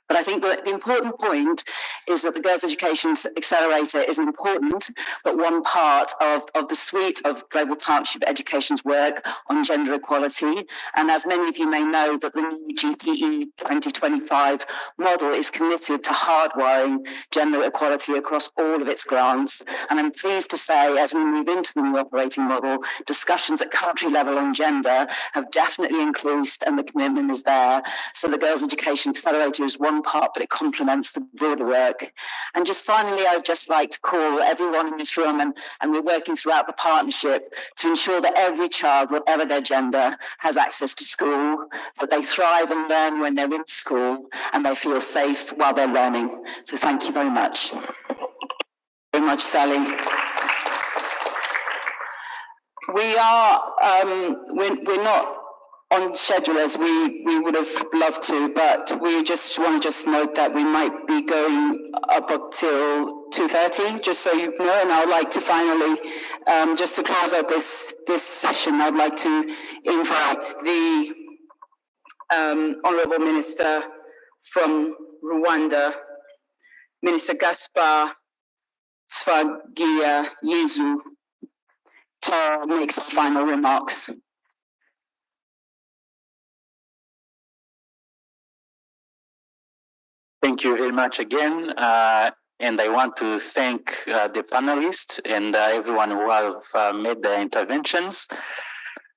I: But I think that the important point is that the Girls' Education Accelerator is important, but one part of the suite of Global Partnership Education's work on gender equality. And as many of you may know, that the new GPE 2025 model is committed to hardwiring gender equality across all of its grants. And I'm pleased to say, as we move into the new operating model, discussions at country level on gender have definitely increased and the commitment is there. So the Girls' Education Accelerator is one part, but it complements the broader work. And just finally, I'd just like to call everyone in this room, and we're working throughout the partnership to ensure that every child, whatever their gender, has access to school, that they thrive and learn when they're in school, and they feel safe while they're learning. So thank you very much. Very much, Sally. We are, we're not on schedule as we would have loved to, but we just want to note that we might be going up until 2:30, just so you know. And I would like to finally, just to close out this session, I'd like to invite the Honourable Minister from Rwanda, Minister Gaspar Tsvagia Yezu, to make some final remarks.
A: Thank you very much again. And I want to thank the panelists and everyone who have made their interventions.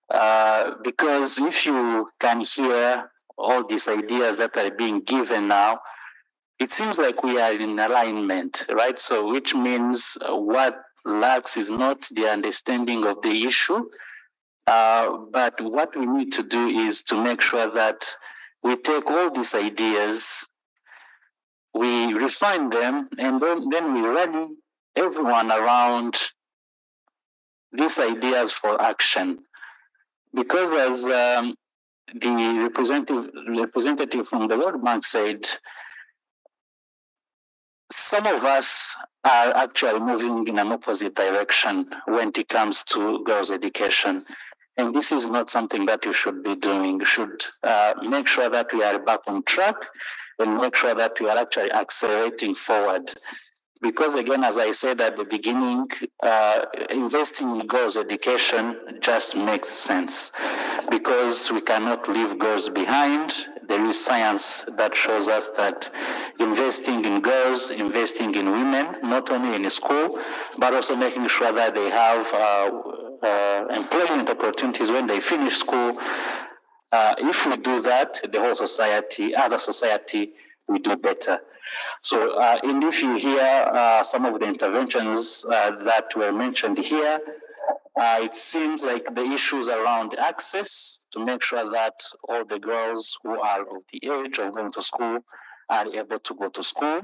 A: Because if you can hear all these ideas that are being given now, it seems like we are in alignment, right? So which means what lacks is not the understanding of the issue, but what we need to do is to make sure that we take all these ideas, we refine them, and then we rally everyone around these ideas for action. Because as the representative from the World Bank said, some of us are actually moving in an opposite direction when it comes to girls' education. And this is not something that you should be doing. You should make sure that we are back on track and make sure that we are actually accelerating forward. Because again, as I said at the beginning, investing in girls' education just makes sense because we cannot leave girls behind. There is science that shows us that investing in girls, investing in women, not only in school, but also making sure that they have employment opportunities when they finish school. If we do that, the whole society, as a society, we do better. So, and if you hear some of the interventions that were mentioned here, it seems like the issues around access to make sure that all the girls who are of the age of going to school are able to go to school,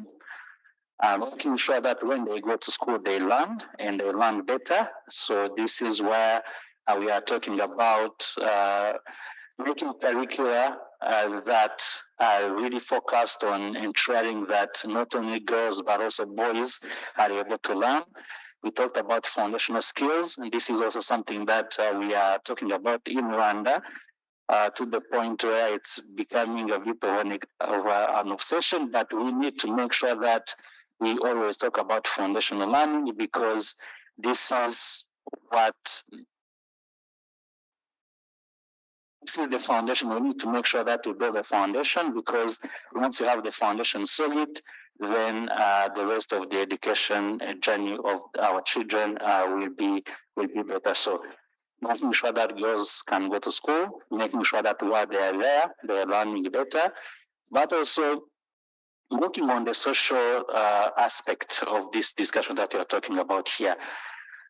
A: making sure that when they go to school, they learn and they learn better. So this is where we are talking about making curricula that
J: are really focused on ensuring that not only girls but also boys are able to learn. We talked about foundational skills, and this is also something that we are talking about in Rwanda, to the point where it's becoming a bit of an obsession, but we need to make sure that we always talk about foundational learning, because this is the foundation. We need to make sure that we build a foundation, because once you have the foundation solid, then the rest of the education journey of our children will be better. So making sure that girls can go to school, making sure that while they are there, they are learning better, but also looking on the social aspect of this discussion that you're talking about here.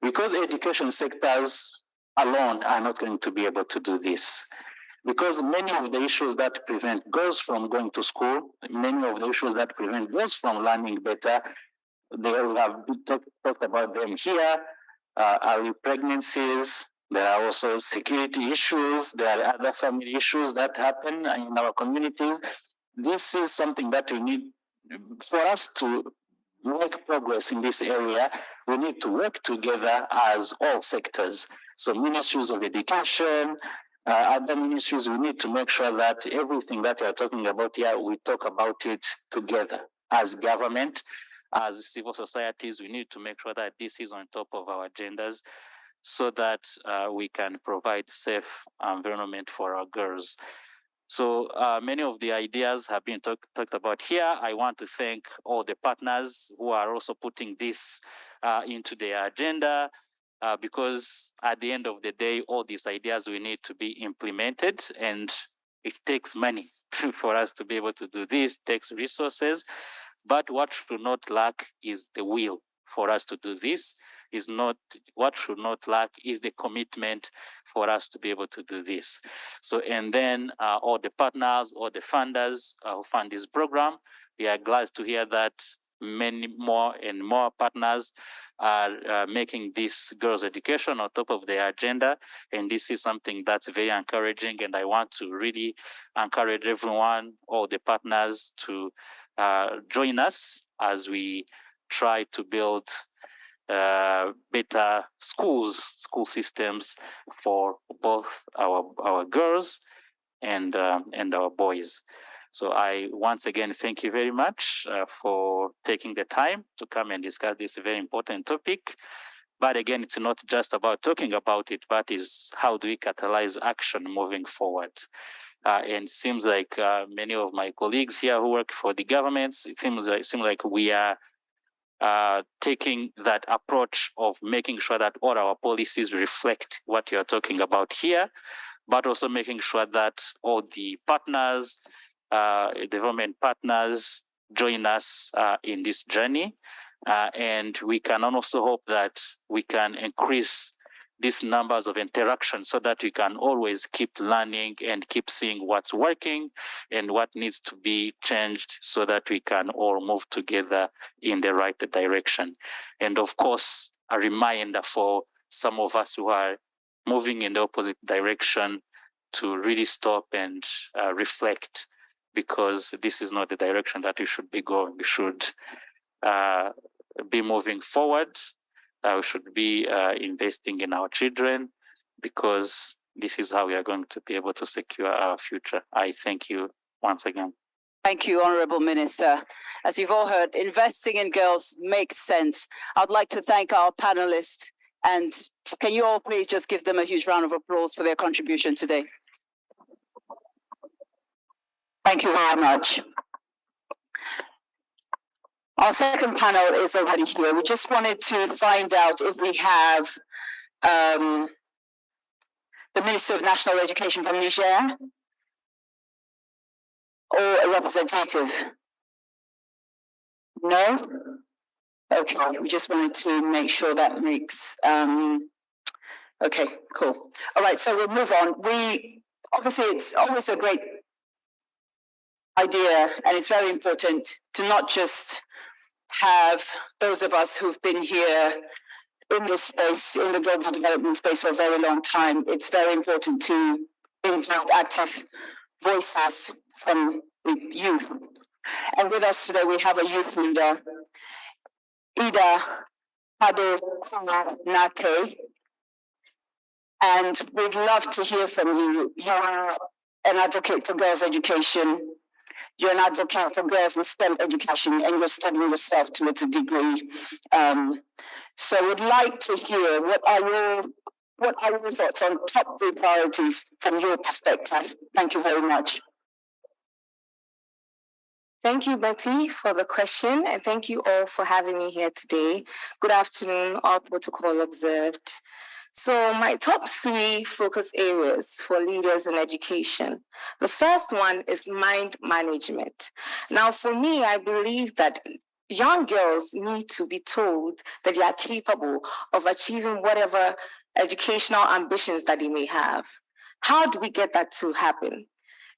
J: Because education sectors alone are not going to be able to do this. Because many of the issues that prevent girls from going to school, many of the issues that prevent girls from learning better, they have talked about them here, early pregnancies. There are also security issues. There are other family issues that happen in our communities. This is something that we need. For us to make progress in this area, we need to work together as all sectors. So ministries of education, other ministries, we need to make sure that everything that we are talking about here, we talk about it together. As government, as civil societies, we need to make sure that this is on top of our agendas, so that we can provide safe environment for our girls. So many of the ideas have been talked about here. I want to thank all the partners who are also putting this into their agenda, because at the end of the day, all these ideas will need to be implemented, and it takes money for us to be able to do this, it takes resources. But what should not lack is the will for us to do this. What should not lack is the commitment for us to be able to do this. So, and then all the partners, all the funders who fund this program, we are glad to hear that many more and more partners are making this girls' education on top of their agenda. And this is something that's very encouraging. And I want to really encourage everyone, all the partners, to join us as we try to build better school systems for both our girls and our boys. So I once again thank you very much for taking the time to come and discuss this very important topic. But again, it's not just about talking about it, but is how do we catalyze action moving forward? And it seems like many of my colleagues here who work for the governments, it seems like we are taking that approach of making sure that all our policies reflect what you're talking about here, but also making sure that all the partners, development partners, join us in this journey. And we can also hope that we can increase these numbers of interactions so that we can always keep learning and keep seeing what's working and what needs to be changed so that we can all move together in the right direction. And of course, a reminder for some of us who are moving in the opposite direction to really stop and reflect, because this is not the direction that we should be going. We should be moving forward. We should be investing in our children, because this is how we are going to be able to secure our future. I thank you once again.
B: Thank you, Honourable Minister. As you've all heard, investing in girls makes sense. I'd like to thank our panelists, and can you all please just give them a huge round of applause for their contribution today? Thank you very much. Our second panel is already here. We just wanted to find out if we have the Minister of National Education from Niger or a representative. No? Okay, we just wanted to make sure that makes, okay, cool. All right, so we'll move on. Obviously, it's always a great idea, and it's very important to not just have those of us who've been here in this space, in the global development space for a very long time. It's very important to invite active voices from with youth. And with us today, we have a youth leader, Ida Nate. And we'd love to hear from you. You are an advocate for girls' education. You're an advocate for girls in STEM education, and you're studying yourself to a degree. So we'd like to hear what are your thoughts on top 3 priorities from your perspective? Thank you very much.
D: Thank you, Betty, for the question, and thank you all for having me here today. Good afternoon, all protocol observed. So my top 3 focus areas for leaders in education. The first one is mind management. Now, for me, I believe that young girls need to be told that they are capable of achieving whatever educational ambitions that they may have. How do we get that to happen?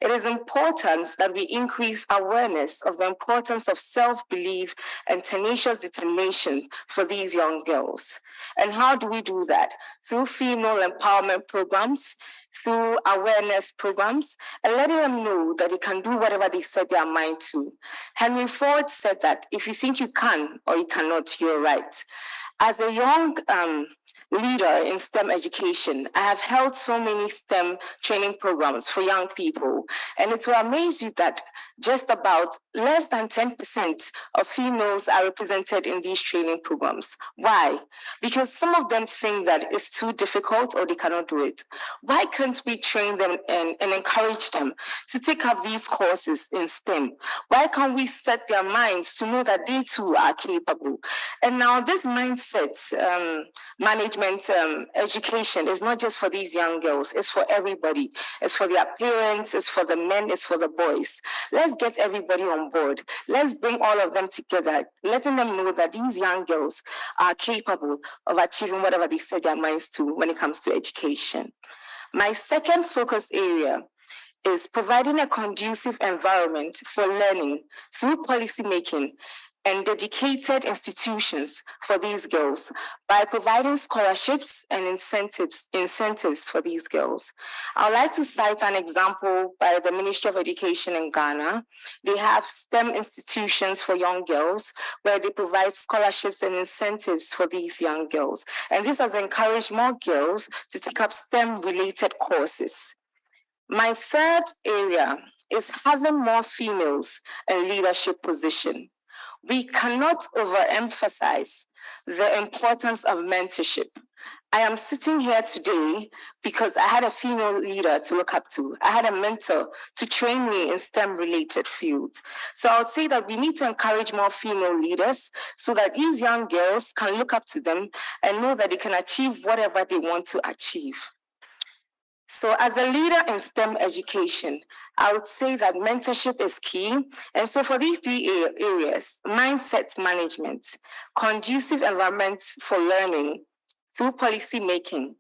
D: It is important that we increase awareness of the importance of self-belief and tenacious determination for these young girls. And how do we do that? Through female empowerment programs, through awareness programs, and letting them know that they can do whatever they set their mind to. Henry Ford said that if you think you can or you cannot, you're right. As a young leader in STEM education, I have held so many STEM training programs for young people, and it will amaze you that just about less than 10% of females are represented in these training programs. Why? Because some of them think that it's too difficult or they cannot do it. Why can't we train them and encourage them to take up these courses in STEM? Why can't we set their minds to know that they too are capable? And now this mindset management education is not just for these young girls, it's for everybody. It's for their parents, it's for the men, it's for the boys. Let's get everybody on board. Let's bring all of them together, letting them know that these young girls are capable of achieving whatever they set their minds to when it comes to education. My second focus area is providing a conducive environment for learning through policymaking and dedicated institutions for these girls by providing scholarships and incentives for these girls. I would like to cite an example by the Ministry of Education in Ghana. They have STEM institutions for young girls where they provide scholarships and incentives for these young girls. And this has encouraged more girls to take up STEM-related courses. My third area is having more females in leadership position. We cannot overemphasize the importance of mentorship. I am sitting here today because I had a female leader to look up to. I had a mentor to train me in STEM-related fields. So I would say that we need to encourage more female leaders so that these young girls can look up to them and know that they can achieve whatever they want to achieve. So as a leader in STEM education, I would say that mentorship is key. And so for these 3 areas, mindset management, conducive environments for learning through policy making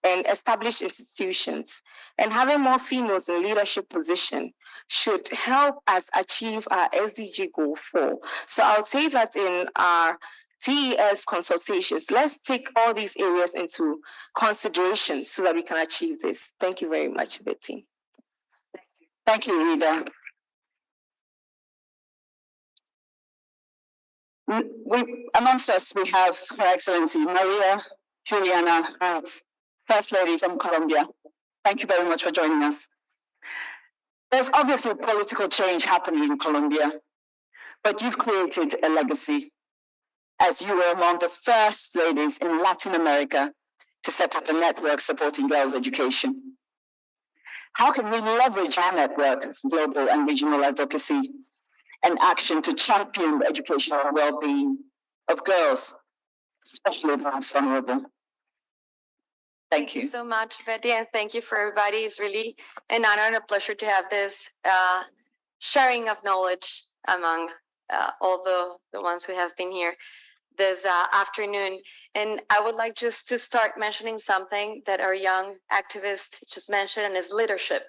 D: and established institutions, and having more females in leadership position should help us achieve our SDG goal 4. So I would say that in our TES consultations, let's take all these areas into consideration so that we can achieve this. Thank you very much, Betty.
B: Thank you, Rita. Amongst us, we have Her Excellency Maria Juliana Arts, First Lady from Colombia. Thank you very much for joining us. There's obviously political change happening in Colombia, but you've created a legacy as you were among the first ladies in Latin America to set up a network supporting girls' education. How can we leverage our network of global and regional advocacy and action to champion the educational well-being of girls, especially the most vulnerable? Thank you.
K: Thank you so much, Betty, and thank you for everybody. It's really an honor and a pleasure to have this sharing of knowledge among all the ones who have been here this afternoon. And I would like just to start mentioning something that our young activist just mentioned, and is leadership.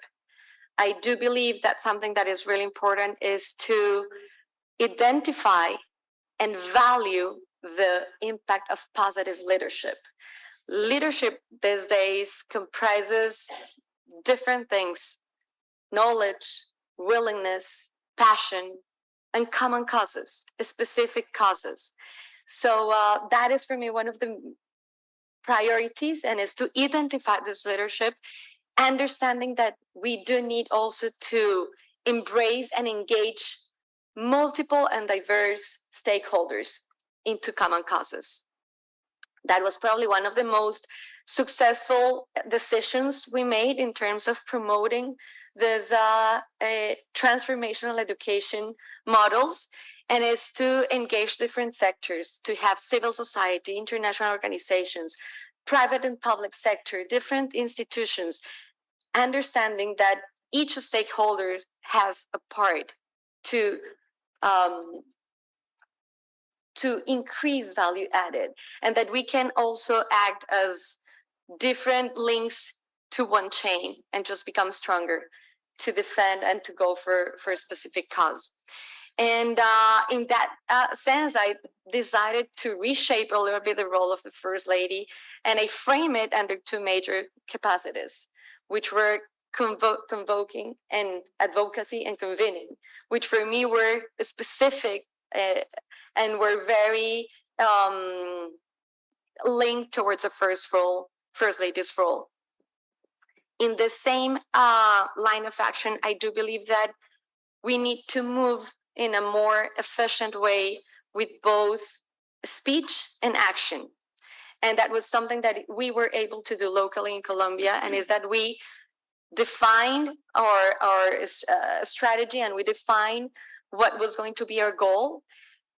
K: I do believe that something that is really important is to identify and value the impact of positive leadership. Leadership these days comprises different things: knowledge, willingness, passion, and common causes, specific causes. So that is for me one of the priorities, and is to identify this leadership, understanding that we do need also to embrace and engage multiple and diverse stakeholders into common causes. That was probably one of the most successful decisions we made in terms of promoting this transformational education models, and is to engage different sectors, to have civil society, international organizations, private and public sector, different institutions, understanding that each stakeholder has a part to increase value added, and that we can also act as different links to one chain and just become stronger to defend and to go for a specific cause. And in that sense, I decided to reshape a little bit the role of the First Lady, and I frame it under two major capacities, which were convoking and advocacy and convening, which for me were specific and were very linked towards the First Lady's role. In the same line of action, I do believe that we need to move in a more efficient way with both speech and action. And that was something that we were able to do locally in Colombia, and is that we defined our strategy, and we defined what was going to be our goal.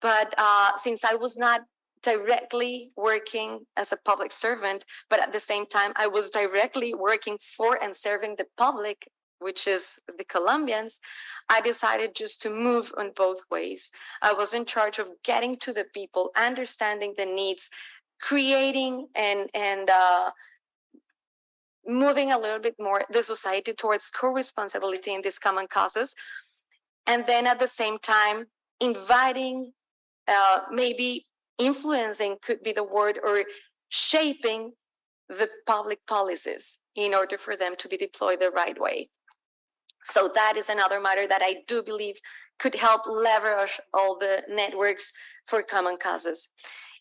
K: But since I was not directly working as a public servant, but at the same time, I was directly working for and serving the public, which is the Colombians, I decided just to move on both ways. I was in charge of getting to the people, understanding the needs, creating and moving a little bit more the society towards co-responsibility in these common causes. And then at the same time, inviting, maybe influencing could be the word, or shaping the public policies in order for them to be deployed the right way. So that is another matter that I do believe could help leverage all the networks for common causes.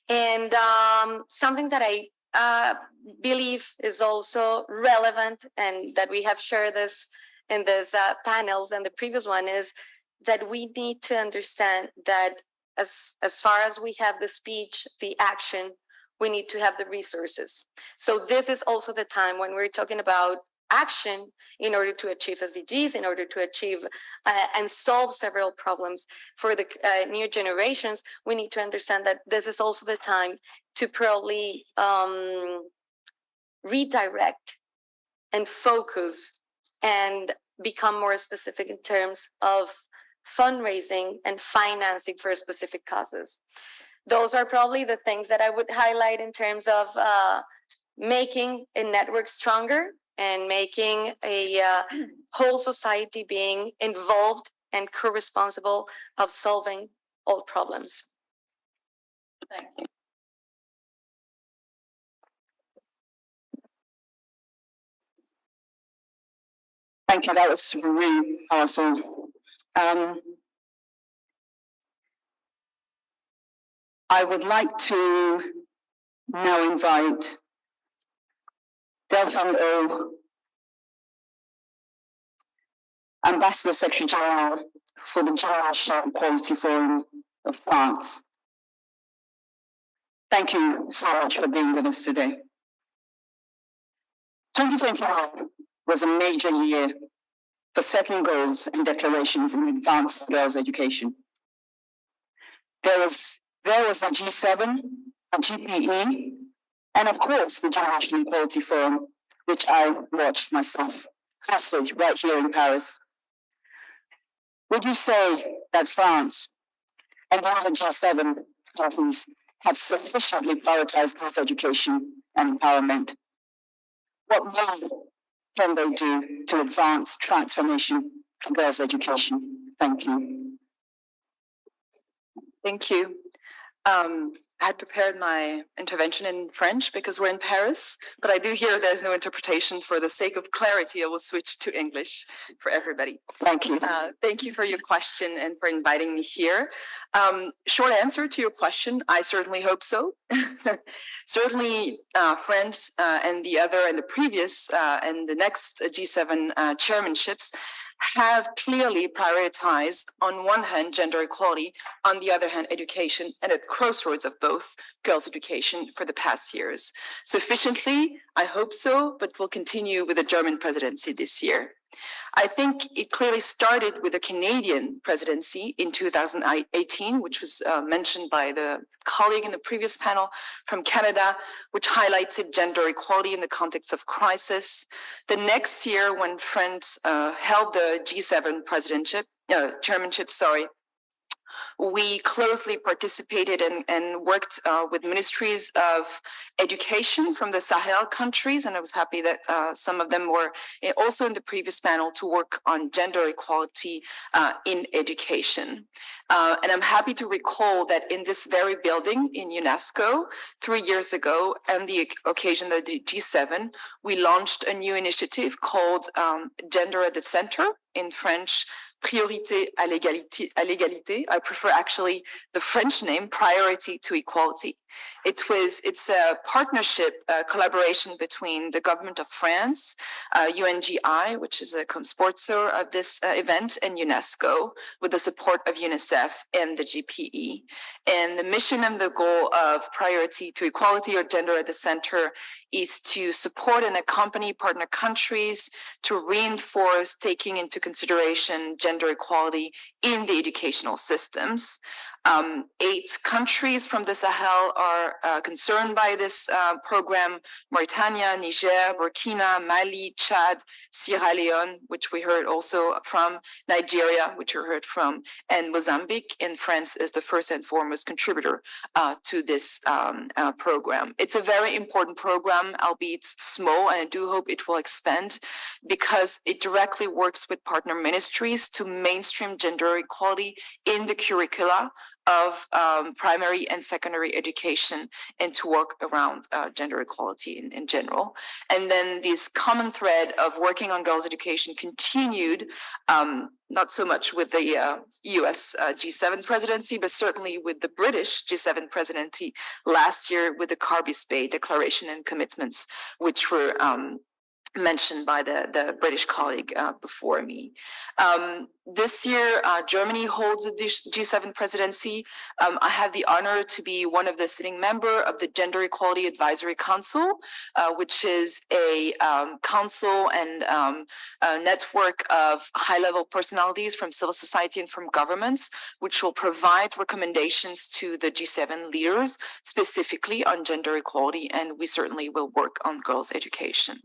K: And something that I believe is also relevant, and that we have shared this in these panels and the previous one, is that we need to understand that as far as we have the speech, the action, we need to have the resources. So this is also the time when we're talking about action in order to achieve SDGs, in order to achieve and solve several problems for the new generations. We need to understand that this is also the time to probably redirect and focus and become more specific in terms of fundraising and financing for specific causes. Those are probably the things that I would highlight in terms of making a network stronger and making a whole society being involved and co-responsible of solving all problems.
B: Thank you. Thank you, that was really powerful. I would like to now invite Delphine O, Ambassador Secretary General for the General Equality Forum of France. Thank you so much for being with us today. 2021 was a major year for setting goals and declarations in advancing girls' education. There was a G7, a GPE, and of course the Generational Equality Forum, which I watched myself hosted right here in Paris. Would you say that France and the other G7 countries have sufficiently prioritized girls' education and empowerment? What more can they do to advance transformation for girls' education? Thank you.
C: Thank you.
L: I had prepared my intervention in French because we're in Paris, but I do hear there's no interpretation. For the sake of clarity, I will switch to English for everybody.
B: Thank you.
L: Thank you for your question and for inviting me here. Short answer to your question, I certainly hope so. Certainly, France and the previous and the next G7 chairmanships have clearly prioritized, on one hand, gender equality, on the other hand, education, and at crossroads of both, girls' education for the past years. Sufficiently, I hope so, but we'll continue with the German presidency this year. I think it clearly started with the Canadian presidency in 2018, which was mentioned by the colleague in the previous panel from Canada, which highlighted gender equality in the context of crisis. The next year, when France held the G7 chairmanship, we closely participated and worked with ministries of education from the Sahel countries, and I was happy that some of them were also in the previous panel to work on gender equality in education. And I'm happy to recall that in this very building in Unesco 3 years ago, on the occasion of the G7, we launched a new initiative called Gender at the Center, in French, Priorité à l'égalité. I prefer actually the French name, Priority to Equality. It's a partnership, collaboration between the government of France, UNGI, which is a co-sponsor of this event, and UNESCO, with the support of UNICEF and the GPE. And the mission and the goal of Priority to Equality, or Gender at the Center, is to support and accompany partner countries to reinforce taking into consideration gender equality in the educational systems. 8 countries from the Sahel are concerned by this program: Mauritania, Niger, Burkina, Mali, Chad, Sierra Leone, which we heard also from, Nigeria, which you heard from, and Mozambique. And France is the first and foremost contributor to this program. It's a very important program, albeit small, and I do hope it will expand, because it directly works with partner ministries to mainstream gender equality in the curricula of primary and secondary education, and to work around gender equality in general. And then this common thread of working on girls' education continued, not so much with the US G7 presidency, but certainly with the British G7 presidency last year, with the Carbis Bay Declaration and Commitments, which were mentioned by the British colleague before me. This year, Germany holds the G7 presidency. I have the honor to be one of the sitting member of the Gender Equality Advisory Council, which is a council and a network of high-level personalities from civil society and from governments, which will provide recommendations to the G7 leaders specifically on gender equality, and we certainly will work on girls' education.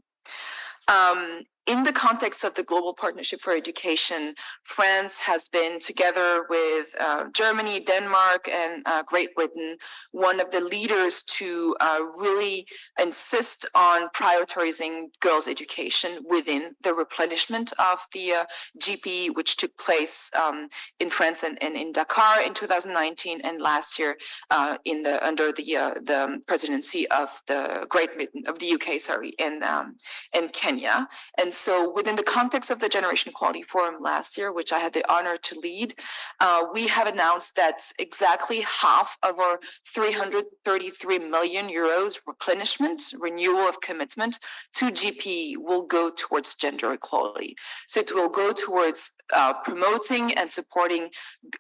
L: In the context of the Global Partnership for Education, France has been, together with Germany, Denmark, and Great Britain, one of the leaders to really insist on prioritizing girls' education within the replenishment of the GPE, which took place in France and in Dakar in 2019, and last year under the presidency of the Great Britain, of the UK, and Kenya. And so within the context of the Generation Equality Forum last year, which I had the honor to lead, we have announced that exactly half of our 333 million euros replenishment, renewal of commitment to GPE will go towards gender equality. So it will go towards promoting and supporting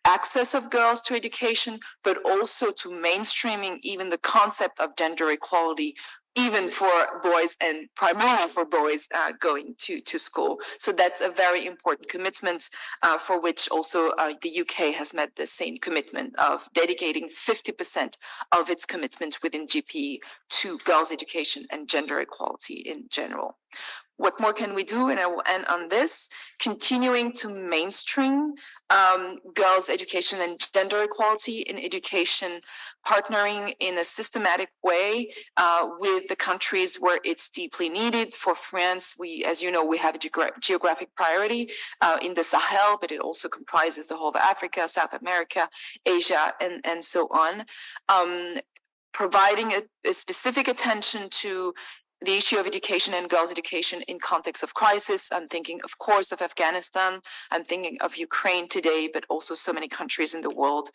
L: access of girls to education, but also to mainstreaming even the concept of gender equality, even for boys, and primarily for boys going to school. So that's a very important commitment, for which also the UK has met the same commitment of dedicating 50% of its commitment within GPE to girls' education and gender equality in general. What more can we do? And I will end on this: continuing to mainstream girls' education and gender equality in education, partnering in a systematic way with the countries where it's deeply needed. For France, as you know, we have a geographic priority in the Sahel, but it also comprises the whole of Africa, South America, Asia, and so on. providing a specific attention to the issue of education and girls' education in context of crisis. I'm thinking, of course, of Afghanistan. I'm thinking of Ukraine today, but also so many countries in the world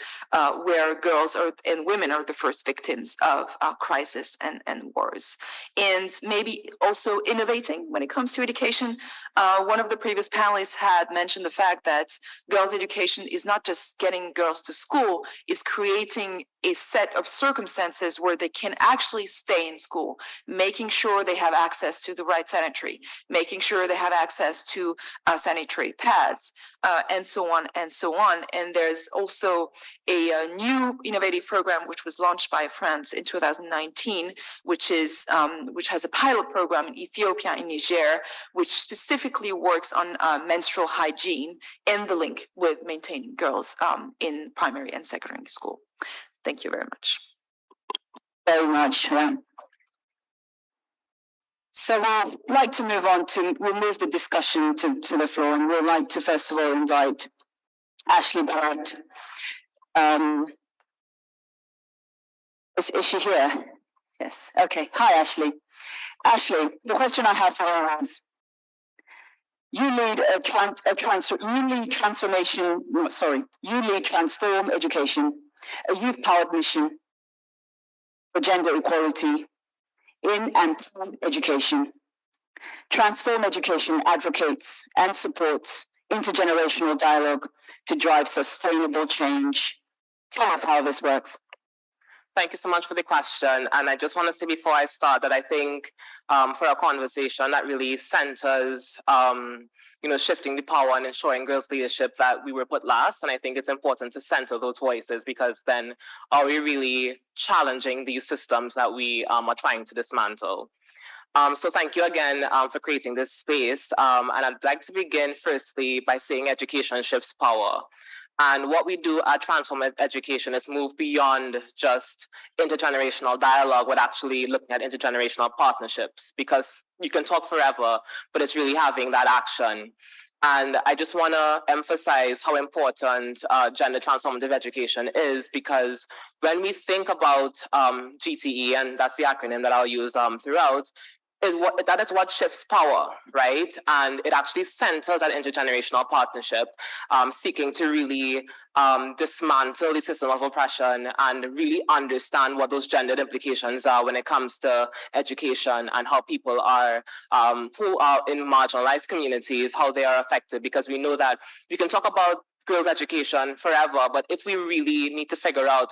L: where girls and women are the first victims of crisis and wars. And maybe also innovating when it comes to education. One of the previous panelists had mentioned the fact that girls' education is not just getting girls to school, is creating a set of circumstances where they can actually stay in school, making sure they have access to the right sanitary, making sure they have access to sanitary pads, and so on and so on. And there's also a new innovative program which was launched by France in 2019, which has a pilot program in Ethiopia and Niger, which specifically works on menstrual hygiene and the link with maintaining girls in primary and secondary school. Thank you very much.
B: Very much. So I'd like to move on we'll move the discussion to the floor, and we'd like to first of all invite Ashley Barrett. Is she here? Yes. Okay. Hi, Ashley. Ashley, the question I have for her is, you lead Transform Education, a youth-powered mission for gender equality in and through education. Transform Education advocates and supports intergenerational dialogue to drive sustainable change. Tell us how this works.
M: Thank you so much for the question. And I just want to say before I start that I think for our conversation that really centers shifting the power and ensuring girls' leadership, that we were put last. And I think it's important to center those voices, because then are we really challenging these systems that we are trying to dismantle. So thank you again for creating this space. And I'd like to begin firstly by saying education shifts power. And what we do at Transform Education is move beyond just intergenerational dialogue, but actually looking at intergenerational partnerships, because you can talk forever, but it's really having that action. And I just want to emphasize how important gender transformative education is, because when we think about GTE, and that's the acronym that I'll use throughout, that is what shifts power, right? And it actually centers that intergenerational partnership, seeking to really dismantle the system of oppression and really understand what those gendered implications are when it comes to education and how people are who are in marginalized communities, how they are affected. Because we know that we can talk about girls' education forever, but if we really need to figure out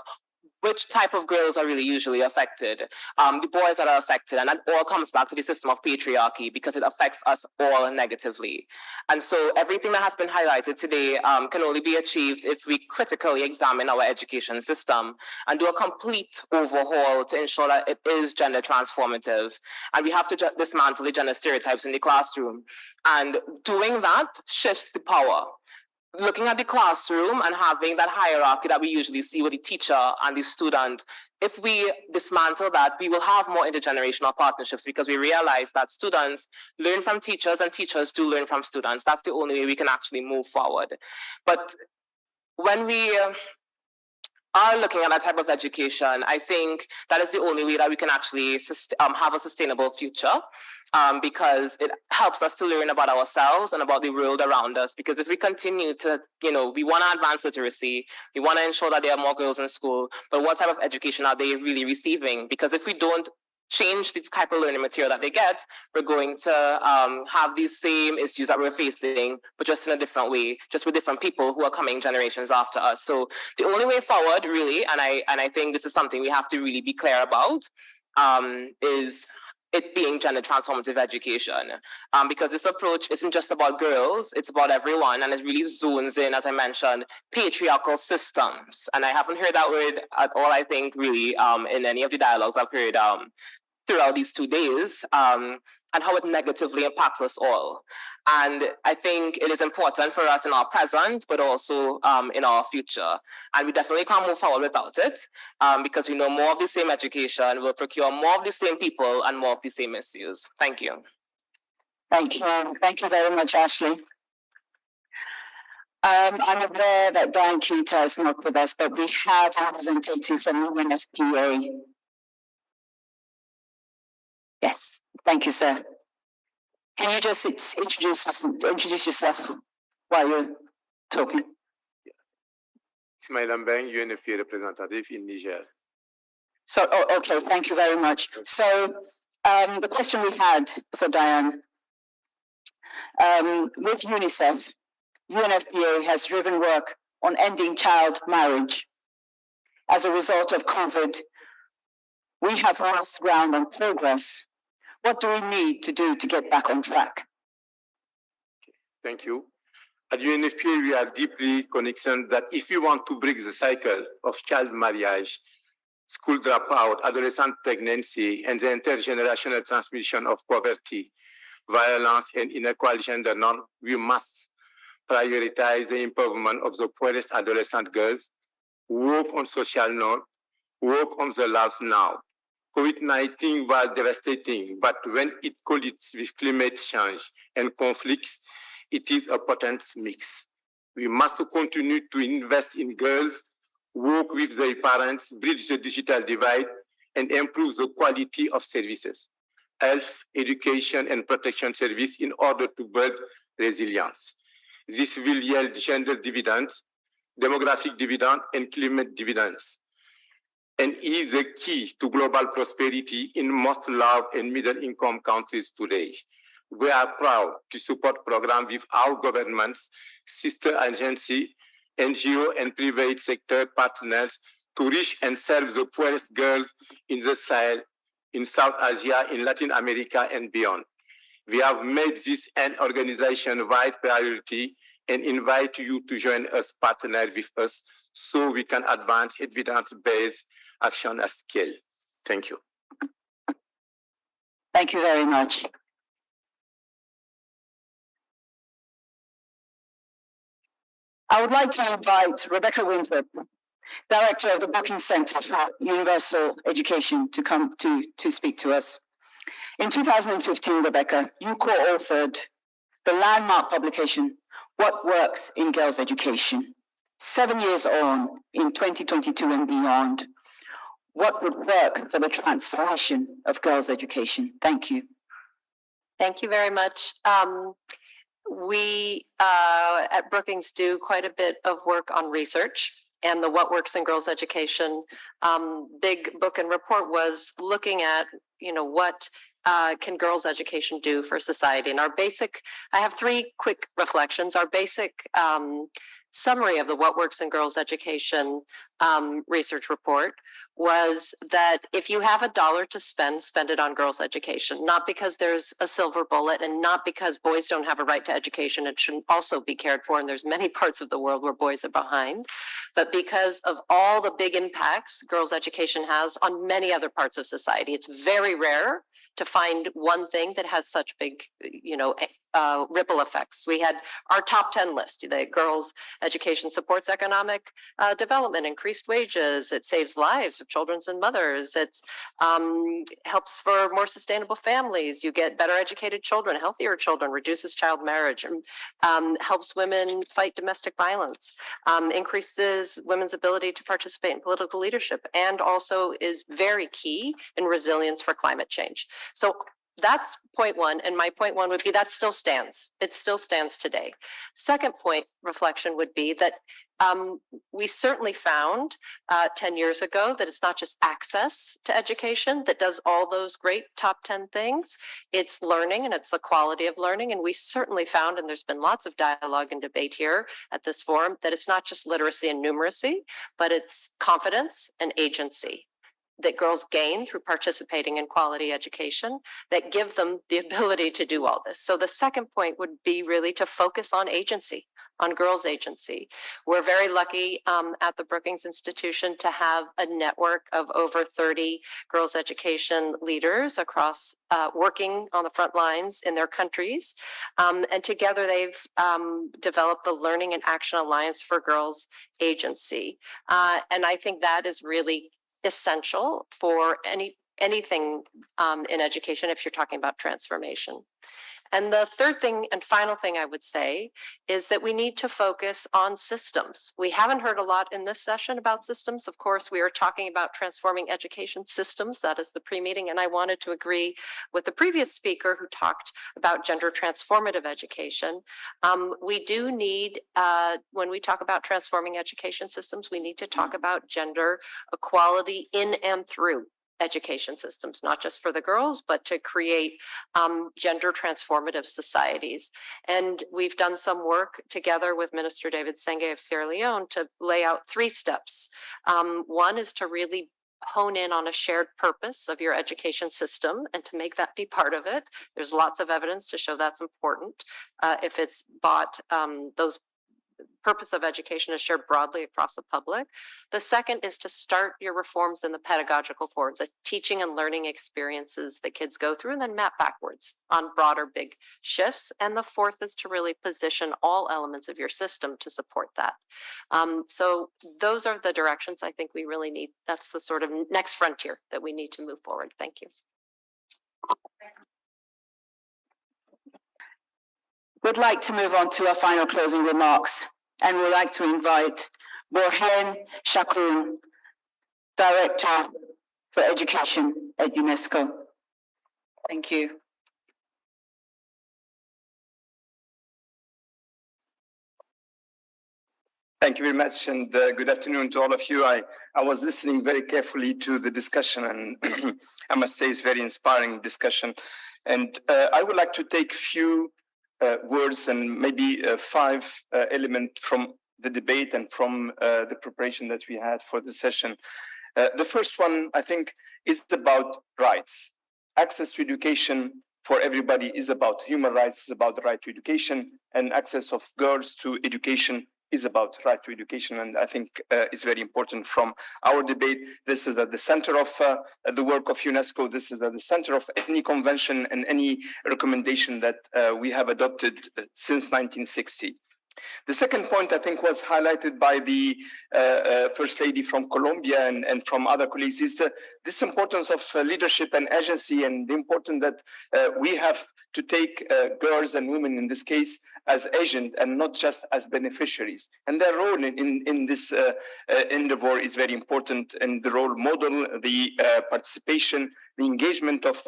M: which type of girls are really usually affected, the boys that are affected, and that all comes back to the system of patriarchy, because it affects us all negatively. And so everything that has been highlighted today can only be achieved if we critically examine our education system and do a complete overhaul to ensure that it is gender transformative. And we have to dismantle the gender stereotypes in the classroom. And doing that shifts the power. Looking at the classroom and having that hierarchy that we usually see with the teacher and the student, if we dismantle that, we will have more intergenerational partnerships, because we realize that students learn from teachers and teachers do learn from students. That's the only way we can actually move forward. But when we are looking at that type of education, I think that is the only way that we can actually have a sustainable future, because it helps us to learn about ourselves and about the world around us. Because if we continue to, we want to advance literacy, we want to ensure that there are more girls in school, but what type of education are they really receiving? Because if we don't change the type of learning material that they get, we're going to have these same issues that we're facing, but just in a different way, just with different people who are coming generations after us. So the only way forward, really, and I think this is something we have to really be clear about, is it being gender transformative education. Because this approach isn't just about girls, it's about everyone, and it really zooms in, as I mentioned, patriarchal systems. And I haven't heard that word at all, I think, really, in any of the dialogues I've heard throughout these 2 days, and how it negatively impacts us all. And I think it is important for us in our present, but also in our future. And we definitely can't move forward without it, because we know more of the same education will procure more of the same people and more of the same issues. Thank you.
B: Thank you. Thank you very much, Ashley. I'm aware that Diane Kita is not with us, but we have a representative from UNFPA Yes, thank you, sir. Can you just introduce yourself while you're talking?
N: Ismail Ambeng, UNFPA representative in Niger.
B: So, okay, thank you very much. So, the question we had for Diane, with UNICEF, UNFPA has driven work on ending child marriage. As a result of COVID, we have lost ground on progress. What do we need to do to get back on track?
N: Thank you. At UNFPA, we are deeply convinced that if we want to break the cycle of child marriage, school dropout, adolescent pregnancy, and the intergenerational transmission of poverty, violence, and inequality gender norms, we must prioritize the improvement of the poorest adolescent girls, work on social norms, work on the laws now. COVID-19 was devastating, but when it collides with climate change and conflicts, it is a potent mix. We must continue to invest in girls, work with their parents, bridge the digital divide, and improve the quality of services, health, education, and protection service in order to build resilience. This will yield gender dividends, demographic dividends, and climate dividends, and is the key to global prosperity in most low and middle-income countries today. We are proud to support programs with our governments, sister agency, NGO, and private sector partners to reach and serve the poorest girls in the Sahel, in South Asia, in Latin America, and beyond. We have made this an organization-wide priority and invite you to join us, partner with us, so we can advance evidence-based action at scale. Thank you.
B: Thank you very much. I would like to invite Rebecca Winthrop, Director of the Brookings Center for Universal Education, to come to speak to us. In 2015, Rebecca, you co-authored the landmark publication, What Works in Girls' Education. 7 years on, in 2022 and beyond, what would work for the transformation of girls' education? Thank you.
F: Thank you very much. We at Brookings do quite a bit of work on research, and the What Works in Girls' Education big book and report was looking at, what can girls' education do for society? And I have three quick reflections. Our basic summary of the What Works in Girls' Education research report was that if you have $1 to spend it on girls' education, not because there's a silver bullet and not because boys don't have a right to education and shouldn't also be cared for, and there's many parts of the world where boys are behind, but because of all the big impacts girls' education has on many other parts of society. It's very rare to find one thing that has such big, ripple effects. We had our top 10 list. The girls' education supports economic development, increased wages. It saves lives of children and mothers. It helps for more sustainable families. You get better educated children, healthier children, reduces child marriage, helps women fight domestic violence, increases women's ability to participate in political leadership, and also is very key in resilience for climate change. So that's point one. And my point one would be that still stands. It still stands today. Second point reflection would be that we certainly found 10 years ago that it's not just access to education that does all those great top 10 things. It's learning, and it's the quality of learning. And we certainly found, and there's been lots of dialogue and debate here at this forum, that it's not just literacy and numeracy, but it's confidence and agency that girls gain through participating in quality education that give them the ability to do all this. So the second point would be really to focus on agency, on girls' agency. We're very lucky at the Brookings Institution to have a network of over 30 girls' education leaders across working on the front lines in their countries. And together they've developed the Learning and Action Alliance for Girls Agency. And I think that is really essential for anything in education if you're talking about transformation. And the third thing and final thing I would say is that we need to focus on systems. We haven't heard a lot in this session about systems. Of course, we are talking about transforming education systems. That is the pre-meeting. And I wanted to agree with the previous speaker who talked about gender transformative education. We do need, when we talk about transforming education systems, we need to talk about gender equality in and through education systems, not just for the girls, but to create gender transformative societies. And we've done some work together with Minister David Senge of Sierra Leone to lay out 3 steps. One is to really hone in on a shared purpose of your education system and to make that be part of it. There's lots of evidence to show that's important. If it's bought, those purpose of education is shared broadly across the public. The second is to start your reforms in the pedagogical core, the teaching and learning experiences that kids go through, and then map backwards on broader big shifts. And the fourth is to really position all elements of your system to support that. So those are the directions I think we really need. That's the sort of next frontier that we need to move forward. Thank you.
B: We'd like to move on to our final closing remarks, and we'd like to invite Rohin Chakron, Director for Education at Unesco. Thank you.
O: Thank you very much, and good afternoon to all of you. I was listening very carefully to the discussion, and I must say it's a very inspiring discussion. And I would like to take few words and maybe 5 elements from the debate and from the preparation that we had for the session. The first one, I think, is about rights. Access to education for everybody is about human rights, is about the right to education, and access of girls to education is about right to education. And I think it's very important from our debate. This is at the center of the work of UNESCO. This is at the center of any convention and any recommendation that we have adopted since 1960. The second point, I think, was highlighted by the First Lady from Colombia and from other colleagues, is this importance of leadership and agency, and the importance that we have to take girls and women, in this case, as agents and not just as beneficiaries. And their role in this endeavor is very important, and the role model, the participation, the engagement of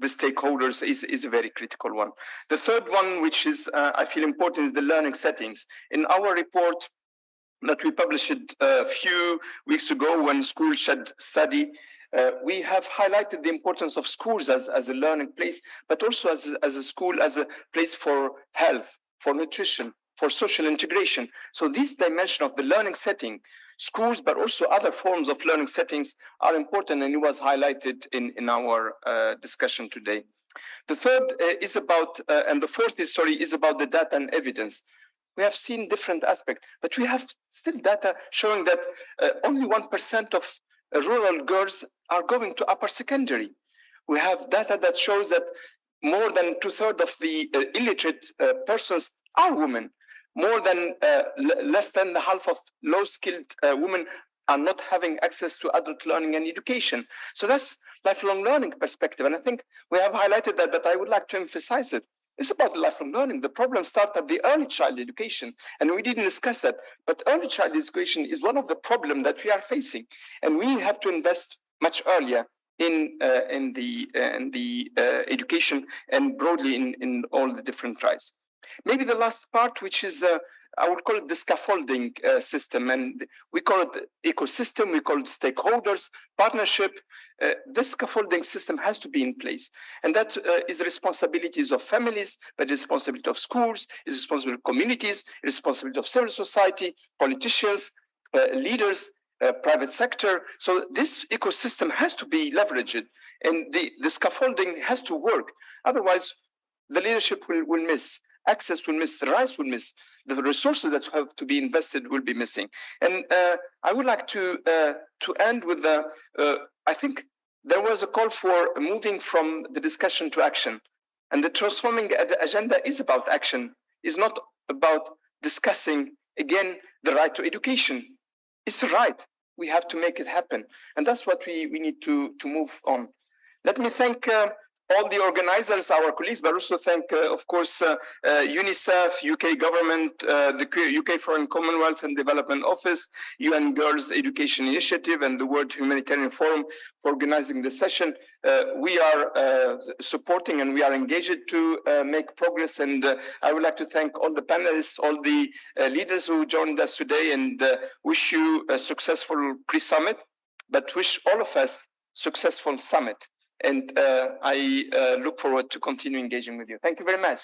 O: the stakeholders is a very critical one. The third one, which is, I feel important, is the learning settings. In our report that we published a few weeks ago when schools should study, we have highlighted the importance of schools as a learning place, but also as a school, as a place for health, for nutrition, for social integration. So this dimension of the learning setting, schools, but also other forms of learning settings are important, and it was highlighted in our discussion today. The third is about, and the fourth is about the data and evidence. We have seen different aspects, but we have still data showing that only 1% of rural girls are going to upper secondary. We have data that shows that more than 2/3 of the illiterate persons are women. More than less than half of low-skilled women are not having access to adult learning and education. So that's lifelong learning perspective. And I think we have highlighted that, but I would like to emphasize it. It's about lifelong learning. The problem starts at the early child education, and we didn't discuss that. But early child education is one of the problems that we are facing, and we have to invest much earlier in the education and broadly in all the different rights. Maybe the last part, which is, I would call it the scaffolding system, and we call it ecosystem, we call it stakeholders, partnership. This scaffolding system has to be in place. And that is the responsibilities of families, but the responsibility of schools, is the responsibility of communities, the responsibility of civil society, politicians, leaders, private sector. So this ecosystem has to be leveraged, and the scaffolding has to work. Otherwise, the leadership will miss. Access will miss, the rights will miss, the resources that have to be invested will be missing. And I would like to end with I think there was a call for moving from the discussion to action. And the transforming agenda is about action, is not about discussing, again, the right to education. It's a right. We have to make it happen. And that's what we need to move on. Let me thank all the organizers, our colleagues, but also thank, of course, UNICEF, UK government, the UK Foreign Commonwealth and Development Office, UN Girls Education Initiative, and the World Humanitarian Forum for organizing the session. We are supporting and we are engaged to make progress. And I would like to thank all the panelists, all the leaders who joined us today, and wish you a successful pre-summit, but wish all of us successful summit. And I look forward to continue engaging with you. Thank you very much.